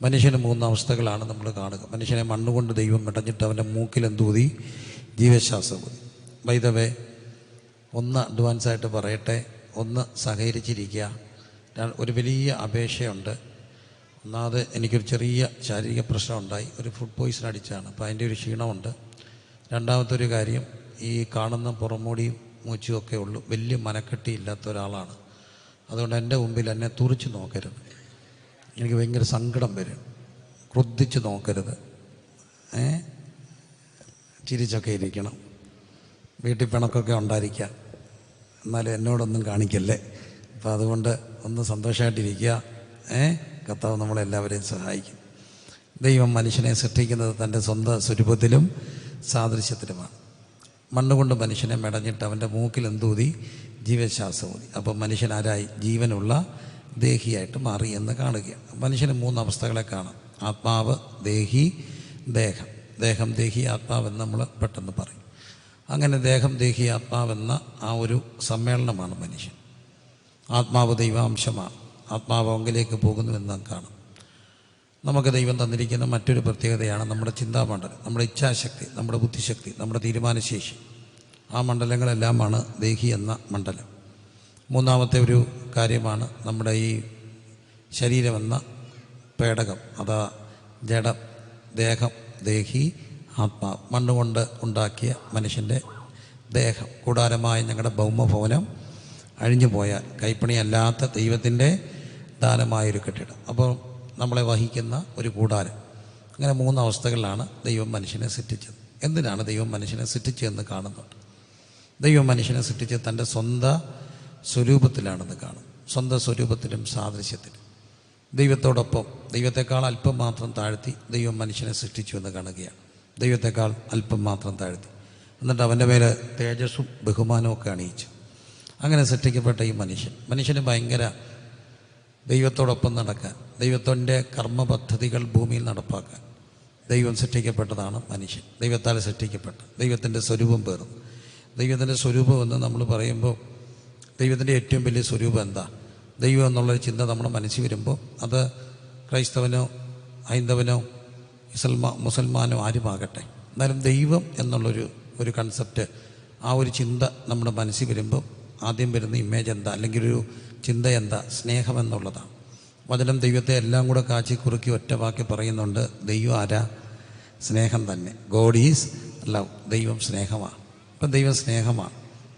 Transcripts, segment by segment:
മനുഷ്യന് മൂന്നവസ്ഥകളാണ് നമ്മൾ കാണുക. മനുഷ്യനെ മണ്ണുകൊണ്ട് ദൈവം മെടഞ്ഞിട്ട് അവൻ്റെ മൂക്കിൽ എന്തൂതി? ജീവശ്വാസം ഊതി. ബൈ ദ വേ, ഒന്ന് അഡ്വാൻസായിട്ട് പറയട്ടെ, ഒന്ന് സഹകരിച്ചിരിക്കുക. ഒരു വലിയ അപേക്ഷയുണ്ട്. ഒന്നാമത് എനിക്കൊരു ചെറിയ ശാരീരിക പ്രശ്നം ഉണ്ടായി, ഒരു ഫുഡ് പോയിസൺ അടിച്ചാണ്, അപ്പോൾ അതിൻ്റെ ഒരു ക്ഷീണമുണ്ട്. രണ്ടാമത്തെ ഒരു കാര്യം, ഈ കാണുന്ന പുറമോടിയും മൂച്ചുമൊക്കെ ഉള്ളൂ, വലിയ മനക്കെട്ടി ഇല്ലാത്ത ഒരാളാണ്. അതുകൊണ്ട് എൻ്റെ മുമ്പിൽ എന്നെ തുറിച്ച് നോക്കരുത്, എനിക്ക് ഭയങ്കര സങ്കടം വരും. ക്രുദ്ധിച്ച് നോക്കരുത്, ചിരിച്ചൊക്കെ ഇരിക്കണം. വീട്ടിൽ പിണക്കൊക്കെ ഉണ്ടായിരിക്കാം, എന്നാലും എന്നോടൊന്നും കാണിക്കല്ലേ. അപ്പോൾ അതുകൊണ്ട് ഒന്ന് സന്തോഷമായിട്ടിരിക്കുക. കർത്താവ് നമ്മളെല്ലാവരെയും സഹായിക്കും. ദൈവം മനുഷ്യനെ സൃഷ്ടിക്കുന്നത് തൻ്റെ സ്വന്തം സ്വരൂപത്തിലും സാദൃശ്യത്തിലുമാണ്. മണ്ണുകൊണ്ട് മനുഷ്യനെ മെടഞ്ഞിട്ട് അവൻ്റെ മൂക്കിൽ എന്തൂതി? ജീവശ്വാസം ഊതി. അപ്പോൾ മനുഷ്യൻ ആരായി? ജീവനുള്ള ദേഹിയായിട്ട് മാറി എന്ന് കാണുകയാണ്. മനുഷ്യന് മൂന്നവസ്ഥകളെ കാണാം: ആത്മാവ്, ദേഹി, ദേഹം. ദേഹം, ദേഹി, ആത്മാവെന്ന് നമ്മൾ പെട്ടെന്ന് പറയും. അങ്ങനെ ദേഹം, ദേഹി, ആത്മാവെന്ന ആ ഒരു സമ്മേളനമാണ് മനുഷ്യൻ. ആത്മാവ് ദൈവാംശമാണ്. ആത്മാവ് അവങ്കിലേക്ക് പോകുന്നുവെന്ന് നാം കാണും. നമുക്ക് ദൈവം തന്നിരിക്കുന്ന മറ്റൊരു പ്രത്യേകതയാണ് നമ്മുടെ ചിന്താമണ്ഡലം, നമ്മുടെ ഇച്ഛാശക്തി, നമ്മുടെ ബുദ്ധിശക്തി, നമ്മുടെ തീരുമാനശേഷി. ആ മണ്ഡലങ്ങളെല്ലാമാണ് ദേഹി എന്ന മണ്ഡലം. മൂന്നാമത്തെ ഒരു കാര്യമാണ് നമ്മുടെ ഈ ശരീരമെന്ന പേടകം, അതാ ജഡം. ദേഹം, ദേഹി, ആത്മാവ്. മണ്ണുകൊണ്ട് ഉണ്ടാക്കിയ മനുഷ്യൻ്റെ ദേഹം, കൂടാരമായ ഞങ്ങളുടെ ഭൗമഭവനം അഴിഞ്ഞു പോയാൽ കൈപ്പണിയല്ലാത്ത ദൈവത്തിൻ്റെ ദാനമായൊരു കെട്ടിടം, അപ്പോൾ നമ്മളെ വഹിക്കുന്ന ഒരു കൂടാരം. അങ്ങനെ മൂന്നവസ്ഥകളിലാണ് ദൈവം മനുഷ്യനെ സൃഷ്ടിച്ചത്. എന്തിനാണ് ദൈവം മനുഷ്യനെ സൃഷ്ടിച്ചതെന്ന് കാണുന്നുണ്ട്. ദൈവം മനുഷ്യനെ സൃഷ്ടിച്ചത് തൻ്റെ സ്വന്തം സ്വരൂപത്തിലാണെന്ന് കാണും. സ്വന്തം സ്വരൂപത്തിലും സാദൃശ്യത്തിലും ദൈവത്തോടൊപ്പം, ദൈവത്തെക്കാൾ അല്പം മാത്രം താഴ്ത്തി ദൈവം മനുഷ്യനെ സൃഷ്ടിച്ചു എന്ന് കാണുകയാണ്. ദൈവത്തെക്കാൾ അല്പം മാത്രം താഴ്ത്തി, എന്നിട്ട് അവൻ്റെ മേലെ തേജസ്സും ബഹുമാനവും ഒക്കെ അണിയിച്ചു. അങ്ങനെ സൃഷ്ടിക്കപ്പെട്ട ഈ മനുഷ്യന് ഭയങ്കര ദൈവത്തോടൊപ്പം നടക്കാൻ, ദൈവത്തിൻ്റെ കർമ്മപദ്ധതികൾ ഭൂമിയിൽ നടപ്പാക്കാൻ ദൈവം സൃഷ്ടിക്കപ്പെട്ടതാണ് മനുഷ്യൻ. ദൈവത്താൽ സൃഷ്ടിക്കപ്പെട്ട, ദൈവത്തിൻ്റെ സ്വരൂപം പേർന്നു. ദൈവത്തിൻ്റെ സ്വരൂപം എന്ന് നമ്മൾ പറയുമ്പോൾ ദൈവത്തിൻ്റെ ഏറ്റവും വലിയ സ്വരൂപം എന്താ? ദൈവം എന്നുള്ളൊരു ചിന്ത നമ്മുടെ മനസ്സിൽ വരുമ്പോൾ അത് ക്രൈസ്തവനോ ഹൈന്ദവനോ മുസൽമാനോ ആരുമാകട്ടെ, എന്നാലും ദൈവം എന്നുള്ളൊരു കൺസെപ്റ്റ്, ആ ഒരു ചിന്ത നമ്മുടെ മനസ്സിൽ വരുമ്പോൾ ആദ്യം വരുന്ന ഇമേജ് എന്താ, അല്ലെങ്കിൽ ഒരു ചിന്ത എന്താ? സ്നേഹമെന്നുള്ളതാണ്. വചനം ദൈവത്തെ എല്ലാം കൂടെ കാച്ചി കുറുക്കി ഒറ്റ വാക്കി പറയുന്നുണ്ട്. ദൈവം ആരാ? സ്നേഹം തന്നെ. God is love. ദൈവം സ്നേഹമാണ്. അപ്പം ദൈവം സ്നേഹമാണ്.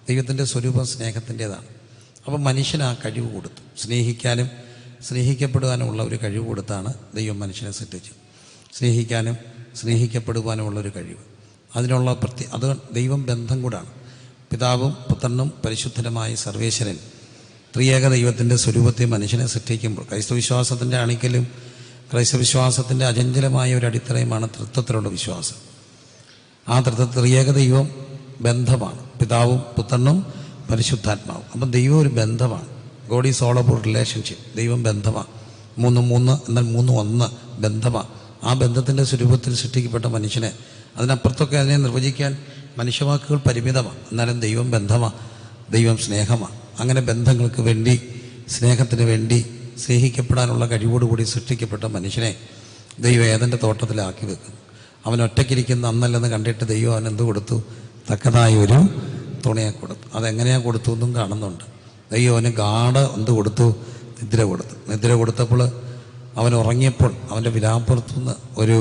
ദൈവത്തിൻ്റെ സ്വരൂപം സ്നേഹത്തിൻ്റേതാണ്. അപ്പം മനുഷ്യന് ആ കഴിവ് കൊടുത്തു. സ്നേഹിക്കാനും സ്നേഹിക്കപ്പെടുവാനുമുള്ള ഒരു കഴിവ് കൊടുത്താണ് ദൈവം മനുഷ്യനെ സൃഷ്ടിച്ചത്. സ്നേഹിക്കാനും സ്നേഹിക്കപ്പെടുവാനുമുള്ളൊരു കഴിവ്, അതിനുള്ള അത് ദൈവം ബന്ധം കൂടാണ്. പിതാവും പുത്രനും പരിശുദ്ധനുമായ സർവേശ്വരൻ ത്രിയേക ദൈവത്തിൻ്റെ സ്വരൂപത്തെ മനുഷ്യനെ സൃഷ്ടിക്കുമ്പോൾ ക്രൈസ്തവ വിശ്വാസത്തിൻ്റെ അണിക്കലും ക്രൈസ്തവ വിശ്വാസത്തിൻ്റെ അചഞ്ചലമായ ഒരു അടിത്തറയുമാണ് തൃത്വത്തിലുള്ള വിശ്വാസം. ആ ത്രിയേക ദൈവം ബന്ധമാണ്, പിതാവും പുത്രനും പരിശുദ്ധാത്മാവും. അപ്പം ദൈവം ഒരു ബന്ധമാണ്. God is all about relationship. ദൈവം ബന്ധമാണ്. 3 എന്നാൽ 3 1 ബന്ധമാണ്. ആ ബന്ധത്തിൻ്റെ സ്വരൂപത്തിൽ സൃഷ്ടിക്കപ്പെട്ട മനുഷ്യനെ, അതിനപ്പുറത്തൊക്കെ അതിനെ നിർവചിക്കാൻ മനുഷ്യവാക്കുകൾ പരിമിതമാണ്. എന്നാലും ദൈവം ബന്ധമാണ്, ദൈവം സ്നേഹമാണ്. അങ്ങനെ ബന്ധങ്ങൾക്ക് വേണ്ടി, സ്നേഹത്തിന് വേണ്ടി, സ്നേഹിക്കപ്പെടാനുള്ള കഴിവോടുകൂടി സൃഷ്ടിക്കപ്പെട്ട മനുഷ്യനെ ദൈവം ഏതെൻ്റെ തോട്ടത്തിലാക്കി വെക്കുന്നു. അവൻ ഒറ്റയ്ക്കിരിക്കുന്ന അന്നല്ലെന്ന് കണ്ടിട്ട് ദൈവം അവൻ എന്ത് കൊടുത്തു? തക്കതായ ഒരു തുണയെ കൊടുത്തു. അതെങ്ങനെയാണ് കൊടുത്തു എന്നും കാണുന്നുണ്ട്. ദൈവം അവന് എന്ത് കൊടുത്തു? നിദ്ര കൊടുത്തു. നിദ്ര കൊടുത്തപ്പോൾ അവൻ ഉറങ്ങിയപ്പോൾ അവൻ്റെ വിലാപ്പുറത്തുനിന്ന് ഒരു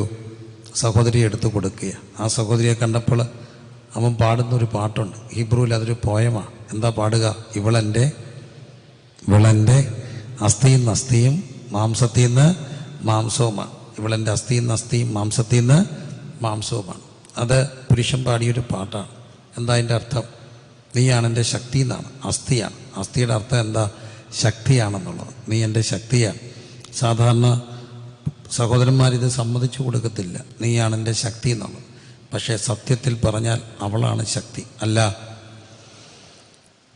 സഹോദരിയെ എടുത്തു കൊടുക്കുക. ആ സഹോദരിയെ കണ്ടപ്പോൾ അവൻ പാടുന്നൊരു പാട്ടുണ്ട്. ഹീബ്രുവിൽ അതൊരു പോയമാണ്. എന്താ പാടുക? ഇവളെൻ്റെ അസ്ഥിയിൽ നിന്ന് അസ്ഥിയും മാംസത്തിൽ നിന്ന് മാംസവുമാണ്. ഇവളെൻ്റെ അസ്ഥിയിൽ നിന്ന് അസ്ഥിയും മാംസത്തിൽ നിന്ന് മാംസവുമാണ്. അത് പുരുഷൻ പാടിയൊരു പാട്ടാണ്. എന്താ അതിൻ്റെ അർത്ഥം? നീയാണ് എൻ്റെ ശക്തി എന്നാണ്. അസ്ഥിയാണ്. അസ്ഥിയുടെ അർത്ഥം എന്താ? ശക്തിയാണെന്നുള്ളത്. നീ എൻ്റെ ശക്തിയാണ്. സാധാരണ സഹോദരന്മാരിത് സമ്മതിച്ചു കൊടുക്കത്തില്ല, നീയാണ് എൻ്റെ ശക്തി എന്നുള്ളത്. പക്ഷേ സത്യത്തിൽ പറഞ്ഞാൽ അവളാണ് ശക്തി. അല്ല,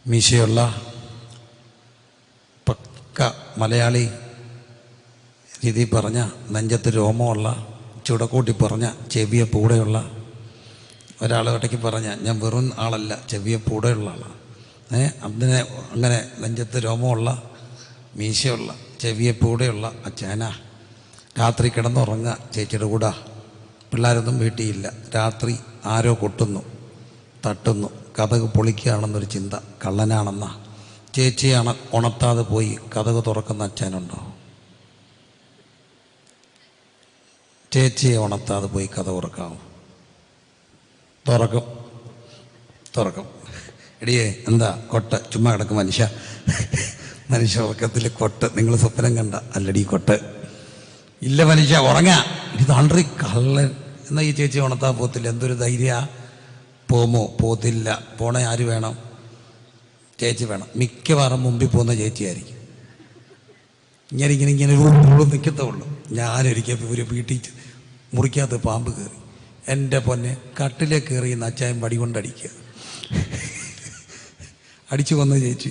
മീശയുള്ള പക്ക മലയാളി രീതി പറഞ്ഞ, നെഞ്ചത്ത് രോമമുള്ള, ചുടക്കൂട്ടി പറഞ്ഞ, ചെവിയെ പൂടെയുള്ള ഒരാൾ ഇടയ്ക്ക് പറഞ്ഞ, ഞാൻ വെറും ആളല്ല, ചെവിയെ പൂടെയുള്ള ആളാണ്. അങ്ങനെ നെഞ്ചത്ത് രോമമുള്ള, മീശയുള്ള, ചെവിയെ പൂടെയുള്ള അച്ഛന രാത്രി കിടന്നുറങ്ങുക ചേച്ചിയുടെ കൂടെ. പിള്ളേരൊന്നും വീട്ടിലില്ല. രാത്രി ആരോ കൊട്ടുന്നു, തട്ടുന്നു, കതക് പൊളിക്കുകയാണെന്നൊരു ചിന്ത. കള്ളനാണെന്നാ. ചേച്ചിയെ ഉണർത്താതെ പോയി കതക് തുറക്കുന്ന അച്ഛനുണ്ടോ? ചേച്ചിയെ ഉണർത്താതെ പോയി കഥ തുറക്കാമോ? തുറക്കും. എടിയേ എന്താ കൊട്ട്? ചുമ്മാ കിടക്കും മനുഷ്യ ഉറക്കത്തിൽ കൊട്ട്. നിങ്ങൾ സ്വപ്നം കണ്ട അല്ലടി കൊട്ട്? ഇല്ല മനുഷ്യ ഉറങ്ങാ. ഇത് ആണ്ടറി കള്ളൻ. എന്നാൽ ഈ ചേച്ചി ഉണർത്താൻ പോകത്തില്ല. എന്തൊരു ധൈര്യ! പോമോ? പോത്തില്ല. പോണേ ആര് വേണം? ചേച്ചി വേണം. മിക്കവാറും മുമ്പിൽ പോകുന്ന ചേച്ചിയായിരിക്കും. ഇങ്ങനെ നിൽക്കത്തുള്ളൂ. ഞാനൊരിക്കൽ ഒരു വീട്ടിൽ മുറിക്കകത്ത് പാമ്പ് കയറി. എൻ്റെ പൊന്നെ, കട്ടിലേ കയറി അച്ചായൻ വടി കൊണ്ടടിക്കുക. അടിച്ചു കൊന്ന ചേച്ചി.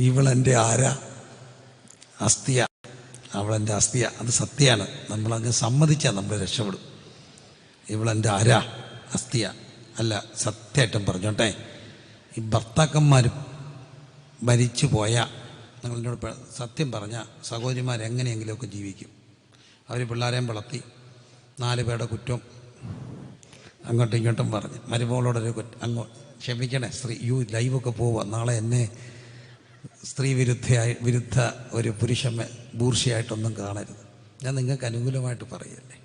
ഇവളെൻ്റെ ആരാ? അസ്ഥിയ. അവളെൻ്റെ അസ്ഥിയ. അത് സത്യമാണ്. നമ്മളങ്ങ് സമ്മതിച്ചാൽ നമ്മൾ രക്ഷപ്പെടും. ഇവളെൻ്റെ ആരാ? അസ്ഥിയ. അല്ല, സത്യമായിട്ടും പറഞ്ഞോട്ടെ, ഈ ഭർത്താക്കന്മാരും മരിച്ചു പോയാൽ നിങ്ങളോട് സത്യം പറഞ്ഞാൽ സഹോദരിമാരെങ്ങനെയെങ്കിലുമൊക്കെ ജീവിക്കും. അവർ പിള്ളേരെയും വളർത്തി 4 പേരുടെ കുറ്റം അങ്ങോട്ടും ഇങ്ങോട്ടും പറഞ്ഞ് മരുമകളോടൊരു ക്ഷമിക്കണേ സ്ത്രീ ലൈവൊക്കെ പോവുക. നാളെ എന്നെ സ്ത്രീ വിരുദ്ധ ഒരു ബൂർഷയായിട്ടൊന്നും കാണരുത്. ഞാൻ നിങ്ങൾക്ക് അനുകൂലമായിട്ട് പറയല്ലേ.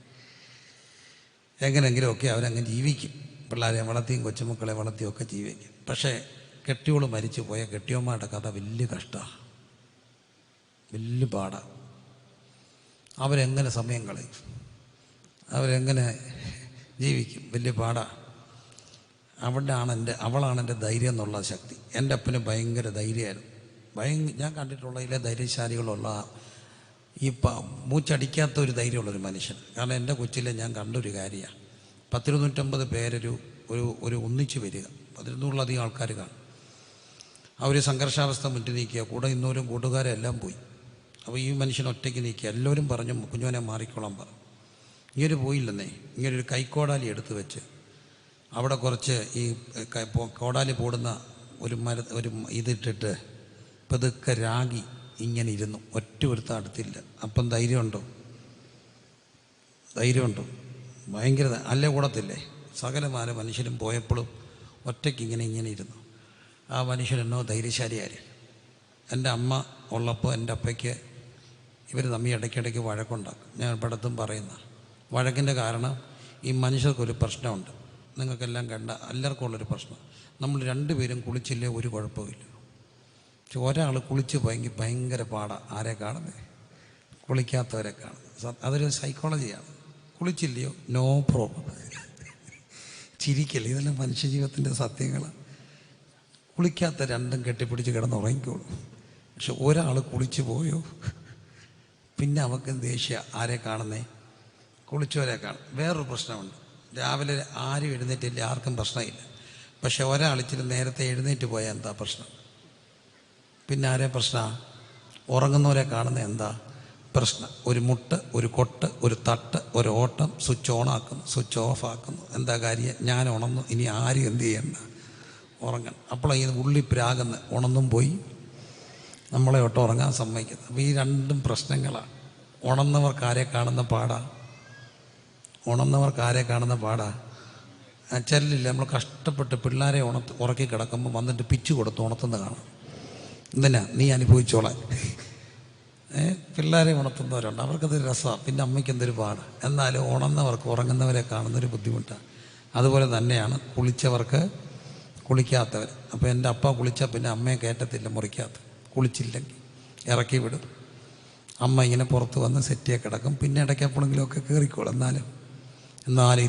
എങ്ങനെയെങ്കിലുമൊക്കെ അവരങ്ങനെ ജീവിക്കും. പിള്ളേരെ വളർത്തിയും കൊച്ചുമക്കളെ വളർത്തിയും ഒക്കെ ജീവിക്കും. പക്ഷേ കെട്ടിയോള് മരിച്ചു പോയ കെട്ടിയോന്മാരുടെ കഥ വലിയ കഷ്ടമാണ്, വലിയ പാടാണ്. അവരെങ്ങനെ സമയം കളയും? അവരെങ്ങനെ ജീവിക്കും? വലിയ പാടാണ്. അവളാണ് എൻ്റെ ധൈര്യം എന്നുള്ള ശക്തി. എൻ്റെ അപ്പന് ഭയങ്കര ധൈര്യമായിരുന്നു. ഞാൻ കണ്ടിട്ടുള്ളതിലെ ധൈര്യശാലികളുള്ള ഈ മൂച്ചടിക്കാത്ത ഒരു ധൈര്യമുള്ളൊരു മനുഷ്യൻ. കാരണം എൻ്റെ കൊച്ചിലെ ഞാൻ കണ്ടൊരു കാര്യമാണ്. 100-150 പേരൊരു ഒന്നിച്ച് വരിക, 100-100-ലധികം ആൾക്കാർ കാണും. അവർ സംഘർഷാവസ്ഥ മുറ്റി നീക്കുക. കൂടെ ഇന്നോരും കൂട്ടുകാരെ എല്ലാം പോയി. അപ്പോൾ ഈ മനുഷ്യൻ ഒറ്റയ്ക്ക് നീക്കുക. എല്ലാവരും പറഞ്ഞു കുഞ്ഞോനെ മാറിക്കോളാൻ പറഞ്ഞു. ഇങ്ങനൊരു പോയില്ലെന്നേ. ഇങ്ങനൊരു കൈക്കോടാലി എടുത്ത് വെച്ച് അവിടെ കുറച്ച് ഈ കോടാലി പോടുന്ന ഒരു ഇതിട്ടിട്ട് പതുക്കെ രാഗി ഇങ്ങനെ ഇരുന്നു. ഒരുത്ത അടുത്തില്ല. അപ്പം ധൈര്യമുണ്ടോ? ഭയങ്കര അല്ലേ കൂടത്തില്ലേ? സകലമാന മനുഷ്യരും പോയപ്പോഴും ഒറ്റയ്ക്ക് ഇങ്ങനെ ഇരുന്നു. ആ മനുഷ്യനെന്നോ ധൈര്യശാലിയായി. എൻ്റെ അമ്മ ഉള്ളപ്പോൾ എൻ്റെ അപ്പയ്ക്ക് ഇവർ തമ്മിൽ ഇടയ്ക്കിടയ്ക്ക് വഴക്കുണ്ടാക്കും. ഞാൻ പടത്തും പറയുന്ന വഴക്കിൻ്റെ കാരണം ഈ മനുഷ്യർക്കൊരു പ്രശ്നമുണ്ട്. നിങ്ങൾക്കെല്ലാം കണ്ട എല്ലാവർക്കും ഉള്ളൊരു പ്രശ്നം. നമ്മൾ 2 പേരും കുളിച്ചില്ലേ ഒരു കുഴപ്പമില്ല. പക്ഷെ ഒരാൾ കുളിച്ച് ഭയങ്കര പാടാണ്. ആരെ കാണുന്നത്? കുളിക്കാത്തവരെ കാണുന്നത്. അതൊരു സൈക്കോളജിയാണ്. കുളിച്ചില്ലയോ നോ പ്രോബ്ലം. ചിരിക്കല്ലേ, ഇതെല്ലാം മനുഷ്യജീവിതത്തിൻ്റെ സത്യങ്ങളാണ്. കുളിക്കാത്ത 2ഉം കെട്ടിപ്പിടിച്ച് കിടന്നുറങ്ങിക്കോളൂ. പക്ഷെ ഒരാൾ കുളിച്ച് പോയോ പിന്നെ അവർക്ക് ദേഷ്യ. ആരെ കാണുന്നേ? കുളിച്ചവരെ കാണും. വേറൊരു പ്രശ്നമുണ്ട്. രാവിലെ ആരും എഴുന്നേറ്റില്ല, ആർക്കും പ്രശ്നമില്ല. പക്ഷെ ഒരാൾ ഇച്ചിരി നേരത്തെ എഴുന്നേറ്റ് പോയാൽ എന്താ പ്രശ്നം? പിന്നെ ആരെ പ്രശ്നമാണ്? ഉറങ്ങുന്നവരെ കാണുന്ന എന്താ പ്രശ്നം? ഒരു മുട്ട്, ഒരു കൊട്ട്, ഒരു തട്ട്, ഒരു ഓട്ടം. സ്വിച്ച് ഓൺ ആക്കുന്നു, സ്വിച്ച് ഓഫ് ആക്കുന്നു. എന്താ കാര്യം? ഞാൻ ഉണർന്നു, ഇനി ആരും എന്ത് ചെയ്യണ്ട, ഉറങ്ങണം. അപ്പോൾ ഈ ഉള്ളിപ്പിരാകുന്ന ഉണർന്നും പോയി നമ്മളെ ഒട്ടും ഉറങ്ങാൻ സമ്മതിക്കുന്നത്. അപ്പോൾ ഈ 2ഉം പ്രശ്നങ്ങളാണ്. ഉണർന്നവർക്ക് ആരെ കാണുന്ന പാടാ? ചെല്ലില്ല. നമ്മൾ കഷ്ടപ്പെട്ട് പിള്ളേരെ ഉറക്കി കിടക്കുമ്പോൾ വന്നിട്ട് പിച്ച് കൊടുത്ത് ഉണർത്തുന്ന കാണാം. എന്തിനാ? നീ അനുഭവിച്ചോളാൻ. പിള്ളേരെ ഉണർത്തുന്നവരുണ്ട്, അവർക്കത് രസമാണ്. പിന്നെ അമ്മയ്ക്ക് എന്തൊരു പാട്. എന്നാലും ഉണർന്നവർക്ക് ഉറങ്ങുന്നവരെ കാണുന്നൊരു ബുദ്ധിമുട്ടാണ്. അതുപോലെ തന്നെയാണ് കുളിച്ചവർക്ക് കുളിക്കാത്തവർ. അപ്പോൾ എൻ്റെ അപ്പ കുളിച്ചാൽ പിന്നെ അമ്മയെ കയറ്റത്തില്ല മുറിക്കകത്ത്. കുളിച്ചില്ലെങ്കിൽ ഇറക്കി വിടും. അമ്മ ഇങ്ങനെ പുറത്ത് വന്ന് സെറ്റിയെ കിടക്കും. പിന്നെ ഇടയ്ക്ക് എപ്പോഴെങ്കിലുമൊക്കെ കയറിക്കോളും. എന്നാലും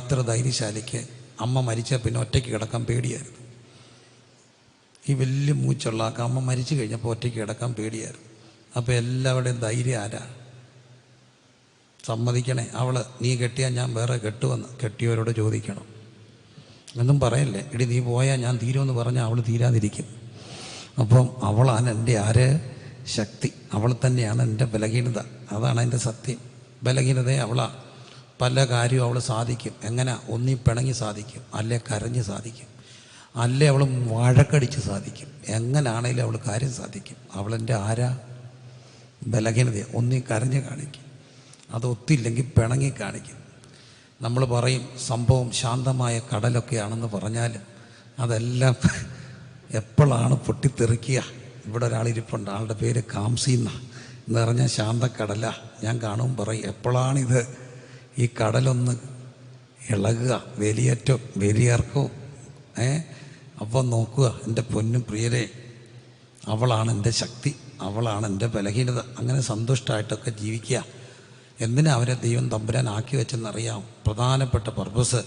ഇത്ര ധൈര്യശാലിക്ക് അമ്മ മരിച്ചാൽ പിന്നെ ഒറ്റയ്ക്ക് കിടക്കാൻ പേടിയായിരുന്നു. ഈ വലിയ മൂച്ചുള്ള അമ്മ മരിച്ചു കഴിഞ്ഞപ്പോൾ ഒറ്റയ്ക്ക് കിടക്കാൻ പേടിയായിരുന്നു. അപ്പോൾ എല്ലാവരുടെയും ധൈര്യം ആരാ? സമ്മതിക്കണേ. നീ കെട്ടിയാൽ ഞാൻ വേറെ കെട്ടുവന്ന് കെട്ടിയവരോട് ചോദിക്കണം. എന്നും പറയല്ലേ. എടി നീ പോയാൽ ഞാൻ തീരുമെന്ന് പറഞ്ഞാൽ അവൾ തീരാതിരിക്കും. അപ്പം അവളാണ് എൻ്റെ ശക്തി. അവൾ തന്നെയാണ് എൻ്റെ ബലഹീനത. അതാണ് അതിൻ്റെ സത്യം. ബലഹീനതയെ അവളാണ്. പല കാര്യവും അവൾ സാധിക്കും. എങ്ങനെ? ഒന്നീ പിണങ്ങി സാധിക്കും, അല്ലേ കരഞ്ഞ് സാധിക്കും, അല്ലേ അവൾ വഴക്കടിച്ച് സാധിക്കും. എങ്ങനാണേലും അവൾ കാര്യം സാധിക്കും. അവളെൻ്റെ ബലഹീനതയെ ഒന്നീ കരഞ്ഞ് കാണിക്കും, അത് ഒത്തില്ലെങ്കിൽ പിണങ്ങി കാണിക്കും. നമ്മൾ പറയും സംഭവം ശാന്തമായ കടലൊക്കെയാണെന്ന് പറഞ്ഞാലും അതെല്ലാം എപ്പോഴാണ് പൊട്ടിത്തെറിക്കുക. ഇവിടെ ഒരാളിരിപ്പുണ്ട്, ആളുടെ പേര് കാംസി എന്ന് പറഞ്ഞാൽ ശാന്തക്കടല. ഞാൻ കാണും പറയും എപ്പോഴാണിത് ഈ കടലൊന്ന് ഇളകുക, വേലിയേർക്കവും. അപ്പോൾ നോക്കുക എൻ്റെ പൊന്നും പ്രിയരെ, അവളാണ് എൻ്റെ ശക്തി, അവളാണ് എൻ്റെ ബലഹീനത. അങ്ങനെ സന്തുഷ്ടമായിട്ടൊക്കെ ജീവിക്കുക. എന്തിനാ അവരെ ദൈവം തമ്പുരാൻ ആക്കി വെച്ചെന്നറിയാം. പ്രധാനപ്പെട്ട പർപ്പസ്,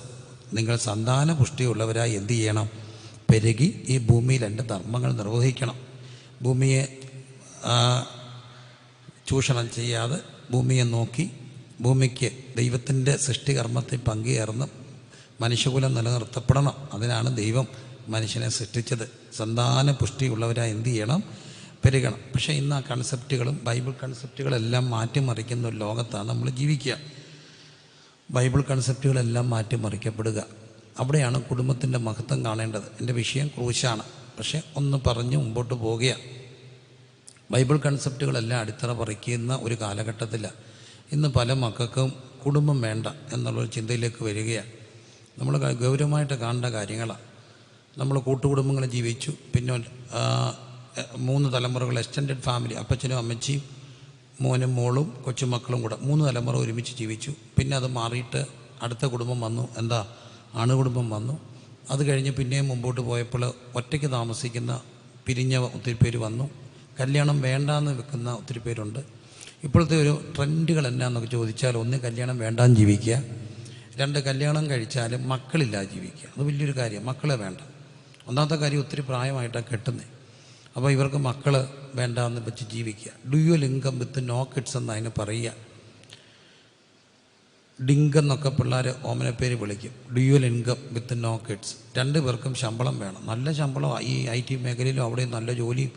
നിങ്ങൾ സന്താന പുഷ്ടിയുള്ളവരായി എന്ത് ചെയ്യണം? പെരുകി ഈ ഭൂമിയിൽ എൻ്റെ ധർമ്മങ്ങൾ നിർവഹിക്കണം. ഭൂമിയെ ചൂഷണം ചെയ്യാതെ ഭൂമിയെ നോക്കി ഭൂമിക്ക് ദൈവത്തിൻ്റെ സൃഷ്ടികർമ്മത്തിൽ പങ്കുചേർന്ന് മനുഷ്യകുലം നിലനിർത്തപ്പെടണം. അതിനാണ് ദൈവം മനുഷ്യനെ സൃഷ്ടിച്ചത്. സന്താന പുഷ്ടിയുള്ളവരായി എന്ത് ചെയ്യണം? പെരുകണം. പക്ഷേ ഇന്ന് ആ കൺസെപ്റ്റുകളും ബൈബിൾ കൺസെപ്റ്റുകളെല്ലാം മാറ്റിമറിക്കുന്ന ഒരു ലോകത്താണ് നമ്മൾ ജീവിക്കുക. ബൈബിൾ കൺസെപ്റ്റുകളെല്ലാം മാറ്റിമറിക്കപ്പെടുക. അവിടെയാണ് കുടുംബത്തിൻ്റെ മഹത്വം കാണേണ്ടത്. എൻ്റെ വിഷയം ക്രൂശാണ്, പക്ഷേ ഒന്ന് പറഞ്ഞ് മുമ്പോട്ട് പോവുകയാണ്. ബൈബിൾ കൺസെപ്റ്റുകളെല്ലാം അടിത്തറ പറിക്കുന്ന ഒരു കാലഘട്ടത്തിലാണ് ഇന്ന് പല മക്കൾക്കും കുടുംബം വേണ്ട എന്നുള്ളൊരു ചിന്തയിലേക്ക് വരികയാണ്. നമ്മൾ ഗൗരവമായിട്ട് കാണേണ്ട കാര്യങ്ങളാണ്. നമ്മൾ കൂട്ടുകുടുംബങ്ങൾ ജീവിച്ചു, പിന്നെ 3 തലമുറകൾ എക്സ്റ്റൻഡഡ് ഫാമിലി, അപ്പച്ചനും അമ്മച്ചിയും മോനും മോളും കൊച്ചുമക്കളും കൂടെ 3 തലമുറ ഒരുമിച്ച് ജീവിച്ചു. പിന്നെ അത് മാറിയിട്ട് അടുത്ത കുടുംബം വന്നു, എന്താ അണുകുടുംബം വന്നു. അത് കഴിഞ്ഞ് പിന്നെയും മുമ്പോട്ട് പോയപ്പോൾ ഒറ്റയ്ക്ക് താമസിക്കുന്ന പിരിഞ്ഞ ഒത്തിരി പേര് വന്നു. കല്യാണം വേണ്ടാന്ന് വെക്കുന്ന ഒത്തിരി പേരുണ്ട്. ഇപ്പോഴത്തെ ഒരു ട്രെൻഡുകൾ എന്നാന്നൊക്കെ ചോദിച്ചാൽ, ഒന്ന് കല്യാണം വേണ്ടാന്ന് ജീവിക്കുക, 2 കല്യാണം കഴിച്ചാലും മക്കളില്ലാതെ ജീവിക്കുക. അത് വലിയൊരു കാര്യം, മക്കളെ വേണ്ട. ഒന്നാമത്തെ കാര്യം ഒത്തിരി പ്രായമായിട്ടാണ് കെട്ടുന്നത്. അപ്പോൾ ഇവർക്ക് മക്കൾ വേണ്ടാന്ന് വെച്ച് ജീവിക്കുക. Dual income with no kids എന്ന് അതിന് പറയുക. ഡിങ്കെന്നൊക്കെ പിള്ളേർ ഓമനപ്പേര് വിളിക്കും. Dual income with no kids. 2 പേർക്കും ശമ്പളം വേണം, നല്ല ശമ്പളം. ഈ IT മേഖലയിലും അവിടെയും നല്ല ജോലിയും,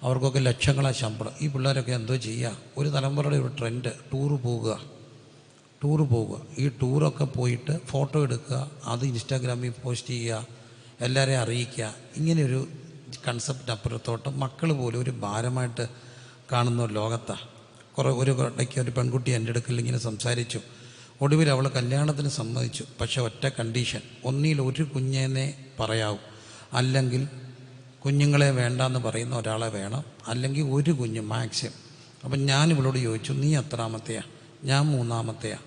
അവർക്കൊക്കെ ലക്ഷങ്ങളാണ് ശമ്പളം. ഈ പിള്ളേരൊക്കെ എന്തോ ചെയ്യുക? ഒരു തലമുറയുടെ ഒരു ട്രെൻഡ് ടൂറ് പോകുക. ഈ ടൂറൊക്കെ പോയിട്ട് ഫോട്ടോ എടുക്കുക, അത് ഇൻസ്റ്റാഗ്രാമിൽ പോസ്റ്റ് ചെയ്യുക, എല്ലാവരെയും അറിയിക്കുക. ഇങ്ങനെയൊരു കൺസെപ്റ്റ് അപ്പുറത്തോട്ട് മക്കൾ പോലും ഒരു ഭാരമായിട്ട് കാണുന്ന ഒരു ലോകത്താണ്. ഒരു ഇടയ്ക്ക് ഒരു പെൺകുട്ടി എൻ്റെ അടുക്കൽ ഇങ്ങനെ സംസാരിച്ചു. ഒടുവിൽ അവൾ കല്യാണത്തിന് സമ്മതിച്ചു. പക്ഷേ ഒറ്റ കണ്ടീഷൻ, ഒന്നിൽ ഒരു കുഞ്ഞിനെ പറയാവൂ, അല്ലെങ്കിൽ കുഞ്ഞുങ്ങളെ വേണ്ടാന്ന് പറയുന്ന ഒരാളെ വേണം, അല്ലെങ്കിൽ ഒരു കുഞ്ഞ് മാക്സിമം. അപ്പം ഞാൻ ഇവളോട് ചോദിച്ചു, നീ എത്രാമത്തെയാ? ഞാൻ 3-മത്തെയാ.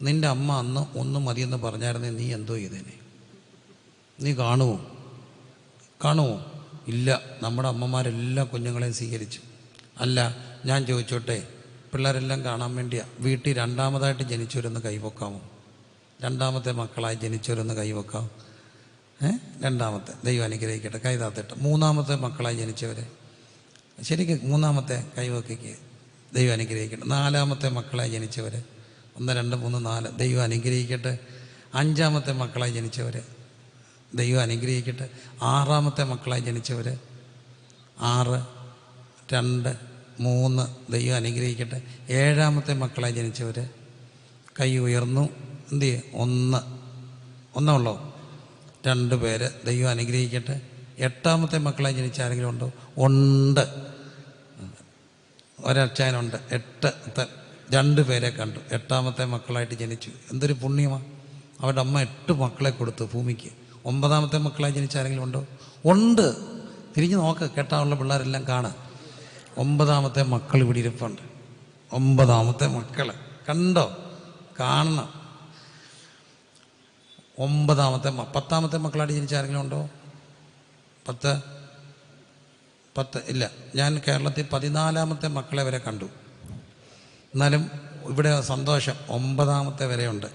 നിൻ്റെ അമ്മ അന്ന് 1 മതിയെന്ന് പറഞ്ഞായിരുന്നേ നീ എന്തോ ചെയ്തേനെ? നീ കാണുമോ? ഇല്ല, നമ്മുടെ അമ്മമാരെല്ലാ കുഞ്ഞുങ്ങളെയും സ്വീകരിച്ചു. അല്ല, ഞാൻ ചോദിച്ചോട്ടെ, പിള്ളേരെല്ലാം കാണാൻ വേണ്ടിയാണ്. വീട്ടിൽ 2-മതായിട്ട് ജനിച്ചവരൊന്ന് കൈവെക്കാമോ? 2-മത്തെ മക്കളായി ജനിച്ചവരൊന്ന് കൈവെക്കാം. 2-മത്തെ ദൈവം അനുഗ്രഹിക്കട്ടെ, കൈതാത്തിട്ട്. 3-മത്തെ മക്കളായി ജനിച്ചവർ ശരിക്കും 3-മത്തെ കൈവെക്കുക, ദൈവം അനുഗ്രഹിക്കട്ടെ. 4-മത്തെ മക്കളായി ജനിച്ചവർ 1 2 3 4 ദൈവം അനുഗ്രഹിക്കട്ടെ. 5-മത്തെ മക്കളായി ജനിച്ചവർ ദൈവം അനുഗ്രഹിക്കട്ടെ. 6-മത്തെ മക്കളായി ജനിച്ചവർ 6 2 3 ദൈവം അനുഗ്രഹിക്കട്ടെ. 7-മത്തെ മക്കളായി ജനിച്ചവർ കൈ ഉയർന്നു. എന്ത് ചെയ്യും? 1 ഉള്ളോ? 2 പേര് ദൈവം അനുഗ്രഹിക്കട്ടെ. 8-മത്തെ മക്കളായി ജനിച്ച ആരെങ്കിലും ഉണ്ടോ? ഉണ്ട്, ഒരച്ചായനുണ്ട്. 2 പേരെ കണ്ടു, 8-മത്തെ മക്കളായിട്ട് ജനിച്ചു. എന്തൊരു പുണ്യമാണ്! അവരുടെ അമ്മ 8 മക്കളെ കൊടുത്തു ഭൂമിക്ക്. 9-മത്തെ മക്കളായി ജനിച്ച ആരെങ്കിലും ഉണ്ടോ? ഉണ്ട്. തിരിഞ്ഞ് നോക്ക്, കേട്ടാനുള്ള പിള്ളേരെല്ലാം കാണാം. 9-മത്തെ മക്കൾ ഇവിടെ ഇരിപ്പുണ്ട്. 9-മത്തെ മക്കൾ കണ്ടോ? കാണണം. 9-മത്തെ 10-മത്തെ മക്കളായിട്ട് ജനിച്ച ആരെങ്കിലും ഉണ്ടോ? 10 ഇല്ല. ഞാൻ കേരളത്തിൽ 14-മത്തെ മക്കളെ വരെ കണ്ടു. എന്നാലും ഇവിടെ സന്തോഷം, 9-മത്തെ വരെയുണ്ട്.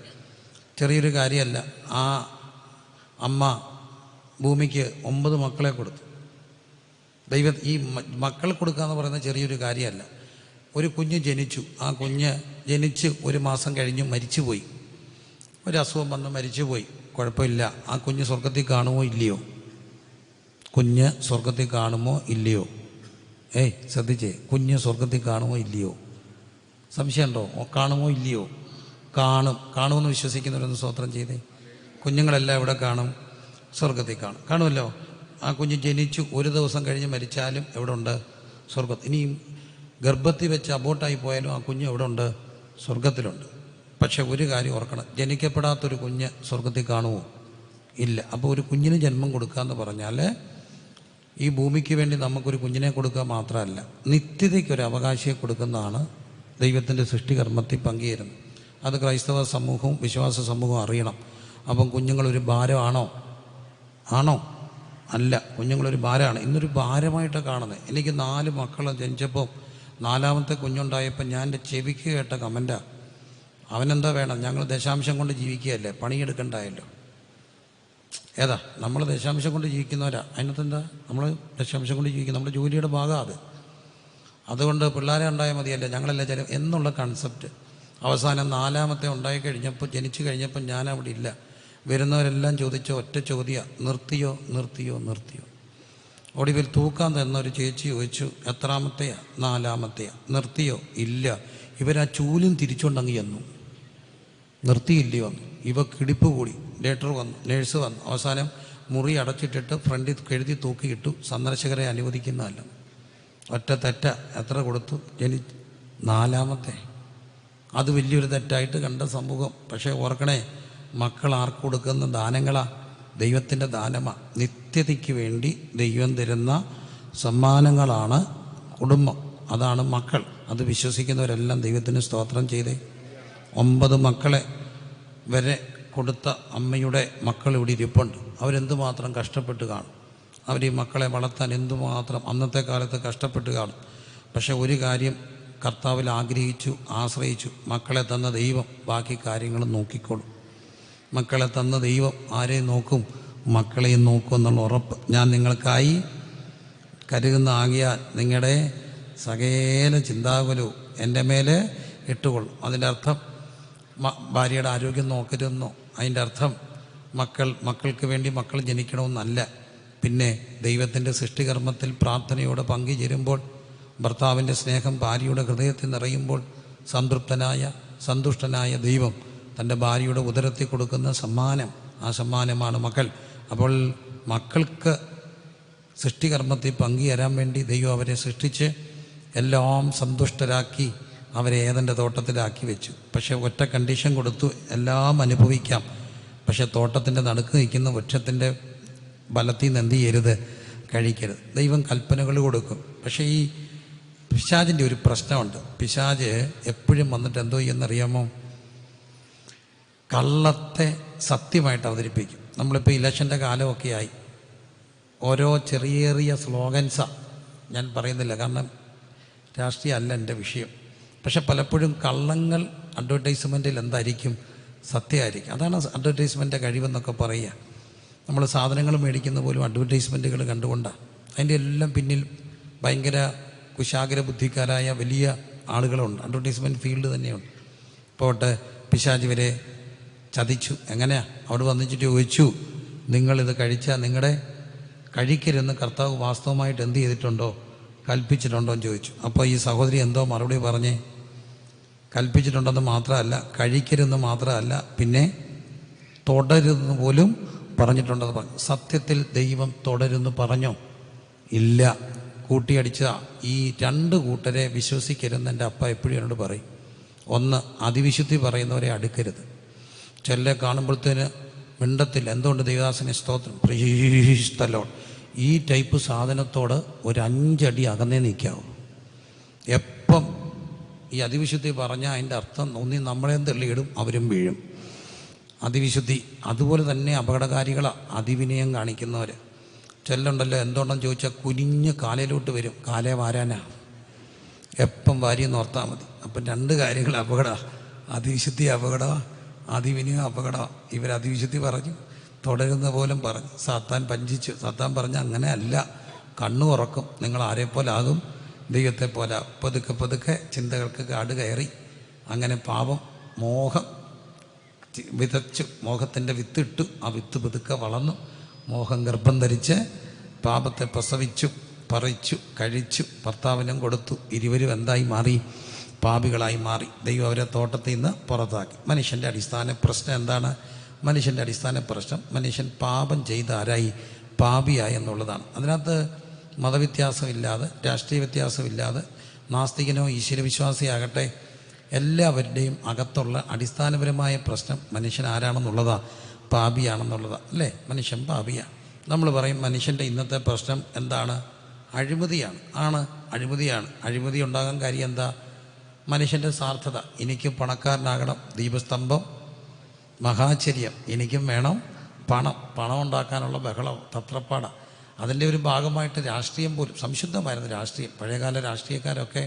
ചെറിയൊരു കാര്യമല്ല. ആ അമ്മ ഭൂമിക്ക് 9 മക്കളെ കൊടുത്തു. ഈ മക്കൾ കൊടുക്കുക എന്ന് പറയുന്നത് ചെറിയൊരു കാര്യമല്ല. ഒരു കുഞ്ഞ് ജനിച്ചു, ആ കുഞ്ഞ് ജനിച്ച് 1 മാസം കഴിഞ്ഞ് മരിച്ചുപോയി. ഒരു അസുഖം വന്ന് മരിച്ചുപോയി, കുഴപ്പമില്ല. ആ കുഞ്ഞ് സ്വർഗത്തിൽ കാണുമോ ഇല്ലയോ? കുഞ്ഞ് സ്വർഗത്തിൽ കാണുമോ ഇല്ലയോ? ശ്രദ്ധിച്ചേ, കുഞ്ഞ് സ്വർഗത്തിൽ കാണുമോ ഇല്ലയോ? സംശയമുണ്ടോ? കാണുമോ ഇല്ലയോ? കാണുമെന്ന് വിശ്വസിക്കുന്നവരൊന്ന് സ്തോത്രം ചെയ്തേ. കുഞ്ഞുങ്ങളെല്ലാം എവിടെ കാണും? സ്വർഗത്തിൽ കാണുമല്ലോ. ആ കുഞ്ഞ് ജനിച്ചു 1 ദിവസം കഴിഞ്ഞ് മരിച്ചാലും എവിടെ ഉണ്ട്? സ്വർഗത്തിൽ. ഇനിയും ഗർഭത്തിൽ വെച്ച് അബോട്ടായി പോയാലും ആ കുഞ്ഞ് എവിടെ ഉണ്ട്? സ്വർഗത്തിലുണ്ട്. പക്ഷെ ഒരു കാര്യം ഓർക്കണം, ജനിക്കപ്പെടാത്തൊരു കുഞ്ഞ് സ്വർഗത്തിൽ കാണുമോ? ഇല്ല. അപ്പോൾ ഒരു കുഞ്ഞിന് ജന്മം കൊടുക്കുക എന്ന് പറഞ്ഞാൽ ഈ ഭൂമിക്ക് വേണ്ടി നമുക്കൊരു കുഞ്ഞിനെ കൊടുക്കുക മാത്രമല്ല, നിത്യതയ്ക്കൊരു അവകാശിയെ കൊടുക്കുന്നതാണ് ദൈവത്തിൻ്റെ സൃഷ്ടികർമ്മത്തിൽ പങ്കുചേരുന്നത്. അത് ക്രൈസ്തവ സമൂഹവും വിശ്വാസ സമൂഹവും അറിയണം. അപ്പം കുഞ്ഞുങ്ങളൊരു ഭാരമാണോ? ആണോ? അല്ല, കുഞ്ഞുങ്ങളൊരു ഭാരമാണ്. ഇന്നൊരു ഭാരമായിട്ടാണ് കാണുന്നത്. എനിക്ക് 4 മക്കൾ ജനിച്ചപ്പോൾ 4ാമത്തെ കുഞ്ഞുണ്ടായപ്പോൾ ഞാൻ എൻ്റെ ചെവിക്ക് കേട്ട കമൻറ്റാണ്, അവനെന്താ വേണം, ഞങ്ങൾ ദശാംശം കൊണ്ട് ജീവിക്കുകയല്ലേ, പണിയെടുക്കണ്ടായല്ലോ. ഏതാ നമ്മൾ ദശാംശം കൊണ്ട് ജീവിക്കുന്നവരാ, അതിനകത്തെന്താ, നമ്മൾ ദശാംശം കൊണ്ട് ജീവിക്കും, നമ്മുടെ ജോലിയുടെ ഭാഗമാണ് അത്. അതുകൊണ്ട് പിള്ളേരെ ഉണ്ടായാൽ മതിയല്ലേ, ഞങ്ങളെല്ലാം ചില എന്നുള്ള കൺസെപ്റ്റ്. അവസാനം 4ാമത്തെ ഉണ്ടായിക്കഴിഞ്ഞപ്പോൾ, ജനിച്ചു കഴിഞ്ഞപ്പോൾ ഞാൻ അവിടെ ഇല്ല. വരുന്നവരെല്ലാം ചോദിച്ച ഒറ്റ ചോദ്യം, നിർത്തിയോ നിർത്തിയോ നിർത്തിയോ. ഒടുവിൽ തൂക്കാൻ തന്നൊരു ചേച്ചി ചോദിച്ചു, എത്രാമത്തെയാ? 4ാമത്തെയാ. നിർത്തിയോ? ഇല്ല. ഇവരാ ചൂലും തിരിച്ചുകൊണ്ടങ്ങ് ചെന്നു. നിർത്തിയില്ലയോ? ഇവ കിടിപ്പ് കൂടി. ഡോക്ടർ വന്നു, നേഴ്സ് വന്നു. അവസാനം മുറി അടച്ചിട്ടിട്ട് ഫ്രണ്ടിൽ എഴുതി തൂക്കിയിട്ടു, സന്ദർശകരെ അനുവദിക്കുന്നതല്ല. ഒറ്റ തെറ്റ. എത്ര കൊടുത്തു? 4ാമത്തെ. അത് വലിയൊരു തെറ്റായിട്ട് കണ്ട സമൂഹം. പക്ഷേ ഓർക്കണേ, മക്കൾ ആർക്ക് കൊടുക്കുന്ന ദാനങ്ങളാ? ദൈവത്തിൻ്റെ ദാനമാണ്. നിത്യതയ്ക്ക് വേണ്ടി ദൈവം തരുന്ന സമ്മാനങ്ങളാണ് കുടുംബം, അതാണ് മക്കൾ. അത് വിശ്വസിക്കുന്നവരെല്ലാം ദൈവത്തിന് സ്തോത്രം ചെയ്തേ. 9 മക്കളെ വരെ കൊടുത്ത അമ്മയുടെ മക്കൾ ഇവിടെ ഇരിപ്പുണ്ട്. അവരെന്തുമാത്രം കഷ്ടപ്പെട്ട് കാണും, അവർ ഈ മക്കളെ വളർത്താൻ എന്തുമാത്രം അന്നത്തെ കാലത്ത് കഷ്ടപ്പെട്ട് കാണും. പക്ഷെ ഒരു കാര്യം കർത്താവിൽ ആഗ്രഹിച്ചു, ആശ്രയിച്ചു. മക്കളെ തന്ന ദൈവം ബാക്കി കാര്യങ്ങൾ നോക്കിക്കോളും. മക്കളെ തന്ന ദൈവം ആരെയും നോക്കും? മക്കളെയും നോക്കും എന്നുള്ള ഉറപ്പ് ഞാൻ നിങ്ങൾക്കായി കരുതുന്ന ആകിയാൽ നിങ്ങളുടെ സകല ചിന്താകുലവും എൻ്റെ മേലെ ഇട്ടുകൊള്ളും. അതിൻ്റെ അർത്ഥം ഭാര്യയുടെ ആരോഗ്യം നോക്കരുതെന്നോ, അതിൻ്റെ അർത്ഥം മക്കൾക്ക് വേണ്ടി മക്കൾ ജനിക്കണമെന്നല്ല. പിന്നെ ദൈവത്തിൻ്റെ സൃഷ്ടികർമ്മത്തിൽ പ്രാർത്ഥനയോടെ പങ്കുചേരുമ്പോൾ, ഭർത്താവിൻ്റെ സ്നേഹം ഭാര്യയുടെ ഹൃദയത്തിൽ നിറയുമ്പോൾ, സംതൃപ്തനായ സന്തുഷ്ടനായ ദൈവം തൻ്റെ ഭാര്യയുടെ ഉദരത്തിൽ കൊടുക്കുന്ന സമ്മാനം, ആ സമ്മാനമാണ് മക്കൾ. അപ്പോൾ മക്കൾക്ക് സൃഷ്ടികർമ്മത്തിൽ പങ്കുചേരാൻ വേണ്ടി ദൈവം അവരെ സൃഷ്ടിച്ച് എല്ലാം സന്തുഷ്ടരാക്കി അവരെ ഏദൻ്റെ തോട്ടത്തിലാക്കി വെച്ചു. പക്ഷേ ഒറ്റ കണ്ടീഷൻ കൊടുത്തു, എല്ലാം അനുഭവിക്കാം, പക്ഷെ തോട്ടത്തിൻ്റെ നടുക്ക് നിൽക്കുന്ന വൃക്ഷത്തിൻ്റെ ബലത്തിൽ നിന്ന് എന്ത് ചെയ്യരുത്? കഴിക്കരുത്. ദൈവം കൽപ്പനകൾ കൊടുക്കും. പക്ഷേ ഈ പിശാചിൻ്റെ ഒരു പ്രശ്നമുണ്ട്. പിശാച് എപ്പോഴും വന്നിട്ട് എന്തോ ചെയ്യുന്നറിയാമോ? കള്ളത്തെ സത്യമായിട്ട് അവതരിപ്പിക്കും. നമ്മളിപ്പോൾ ഇലക്ഷൻ്റെ കാലമൊക്കെ ആയി, ഓരോ ചെറിയ ചെറിയ സ്ലോഗൻസാണ്. ഞാൻ പറയുന്നില്ല, കാരണം രാഷ്ട്രീയം അല്ല എൻ്റെ വിഷയം. പക്ഷെ പലപ്പോഴും കള്ളങ്ങൾ അഡ്വർടൈസ്മെൻറ്റിൽ എന്തായിരിക്കും? സത്യമായിരിക്കും. അതാണ് അഡ്വർടൈസ്മെൻറ്റിൻ്റെ കഴിവെന്നൊക്കെ പറയുക. നമ്മൾ സാധനങ്ങൾ മേടിക്കുന്ന പോലും അഡ്വർടൈസ്മെൻറ്റുകൾ കണ്ടുകൊണ്ടാണ്. അതിൻ്റെ എല്ലാം പിന്നിൽ ഭയങ്കര കുശാഗ്ര ബുദ്ധിക്കാരായ വലിയ ആളുകളുണ്ട്. അഡ്വർടൈസ്മെൻറ്റ് ഫീൽഡ് തന്നെയുണ്ട്. പോട്ടെ, പിശാച് വരെ ചതിച്ചു. എങ്ങനെയാ? അവിടെ വന്നിട്ട് ചോദിച്ചു, നിങ്ങളിത് കഴിച്ചാൽ നിങ്ങളുടെ കഴിക്കരുതെന്ന് കർത്താവ് വാസ്തവമായിട്ട് എന്ത് ചെയ്തിട്ടുണ്ടോ? കൽപ്പിച്ചിട്ടുണ്ടോ എന്ന് ചോദിച്ചു. അപ്പോൾ ഈ സഹോദരി എന്തോ മറുപടി പറഞ്ഞേ? കൽപ്പിച്ചിട്ടുണ്ടെന്ന് മാത്രമല്ല, കഴിക്കരുതെന്ന് മാത്രമല്ല, പിന്നെ തുടരുതെന്ന് പോലും പറഞ്ഞിട്ടുണ്ടെന്ന് പറഞ്ഞു. സത്യത്തിൽ ദൈവം തുടരുന്ന് പറഞ്ഞോ? ഇല്ല. കൂട്ടിയടിച്ച ഈ 2 കൂട്ടരെ വിശ്വസിക്കരുതെന്ന് എൻ്റെ അപ്പ എപ്പോഴും എന്നോട് പറയും. ഒന്ന്, അതിവിശുദ്ധി പറയുന്നവരെ അടുക്കരുത്. ചിലരെ കാണുമ്പോഴത്തേന് മിണ്ടത്തില്ല. എന്തുകൊണ്ട്? ദൈവദാസനെ സ്തോത്രം, പ്രൈസ് ദി ലോർഡ്. ഈ ടൈപ്പ് സാധനത്തോട് ഒരു 5 അടി അകന്നേ നിൽക്കാവും. എപ്പം ഈ അതിവിശുദ്ധി പറഞ്ഞാൽ അതിൻ്റെ അർത്ഥം ഒന്നി നമ്മളെയും തള്ളിയിടും, അവരും വീഴും. അതിവിശുദ്ധി അതുപോലെ തന്നെ അപകടകാരികളാണ്. അതിവിനയം കാണിക്കുന്നവർ ചെല്ലുണ്ടല്ലോ. എന്തുകൊണ്ടെന്ന് ചോദിച്ചാൽ കുനിഞ്ഞ് കാലയിലോട്ട് വരും. കാലേ വാരാനാ, എപ്പം വാരിയെന്ന് ഓർത്താൽ മതി. അപ്പം 2 കാര്യങ്ങൾ അപകടമാണ്. അതിവിശുദ്ധി അപകടമാണ്, അതിവിനയം അപകടമാണ്. ഇവർ അതിവിശുദ്ധി പറഞ്ഞു, തുടരുന്ന പോലും പറഞ്ഞു. സാത്താൻ പഞ്ചിച്ചു. സാത്താൻ പറഞ്ഞ അങ്ങനെ അല്ല, കണ്ണു ഉറക്കും, നിങ്ങൾ ആരെപ്പോലെ ആകും? ദൈവത്തെ പോലെ. പതുക്കെ പതുക്കെ ചിന്തകൾക്ക് കാട് കയറി. അങ്ങനെ പാപം മോഹം വിതച്ചു, മോഹത്തിൻ്റെ വിത്തിട്ടു. ആ വിത്ത് പതുക്കെ വളർന്നു. മോഹം ഗർഭം ധരിച്ച് പാപത്തെ പ്രസവിച്ചു, പറിച്ചു, കഴിച്ചു, ഭർത്താവിനും കൊടുത്തു. ഇരുവരും എന്തായി മാറി? പാപികളായി മാറി. ദൈവം അവരെ തോട്ടത്തിൽ നിന്ന് പുറത്താക്കി. മനുഷ്യൻ്റെ അടിസ്ഥാന പ്രശ്നം എന്താണ്? മനുഷ്യൻ്റെ അടിസ്ഥാന പ്രശ്നം മനുഷ്യൻ പാപം ചെയ്ത് ആരായി? പാപിയായി എന്നുള്ളതാണ്. അതിനകത്ത് മതവ്യത്യാസമില്ലാതെ, രാഷ്ട്രീയ വ്യത്യാസമില്ലാതെ, നാസ്തികനോ ഈശ്വരവിശ്വാസിയാകട്ടെ, എല്ലാവരുടെയും അകത്തുള്ള അടിസ്ഥാനപരമായ പ്രശ്നം മനുഷ്യൻ ആരാണെന്നുള്ളതാണ്, പാപിയാണെന്നുള്ളതാണ്, അല്ലേ? മനുഷ്യൻ പാപിയാണ്. നമ്മൾ പറയും മനുഷ്യൻ്റെ ഇന്നത്തെ പ്രശ്നം എന്താണ്? അഴിമതിയാണ്. അഴിമതിയാണ്. അഴിമതി ഉണ്ടാകാൻ കാര്യം എന്താ? മനുഷ്യൻ്റെ സ്വാർത്ഥത. എനിക്ക് പണക്കാരനാകണം, ദീപസ്തംഭം, മഹാചര്യം, എനിക്കും വേണം പണം ഉണ്ടാക്കാനുള്ള ബഹളം, തത്രപ്പാട. അതിൻ്റെ ഒരു ഭാഗമായിട്ട് രാഷ്ട്രീയം പോലും സംശുദ്ധമായിരുന്നു. രാഷ്ട്രീയം, പഴയകാല രാഷ്ട്രീയക്കാരൊക്കെ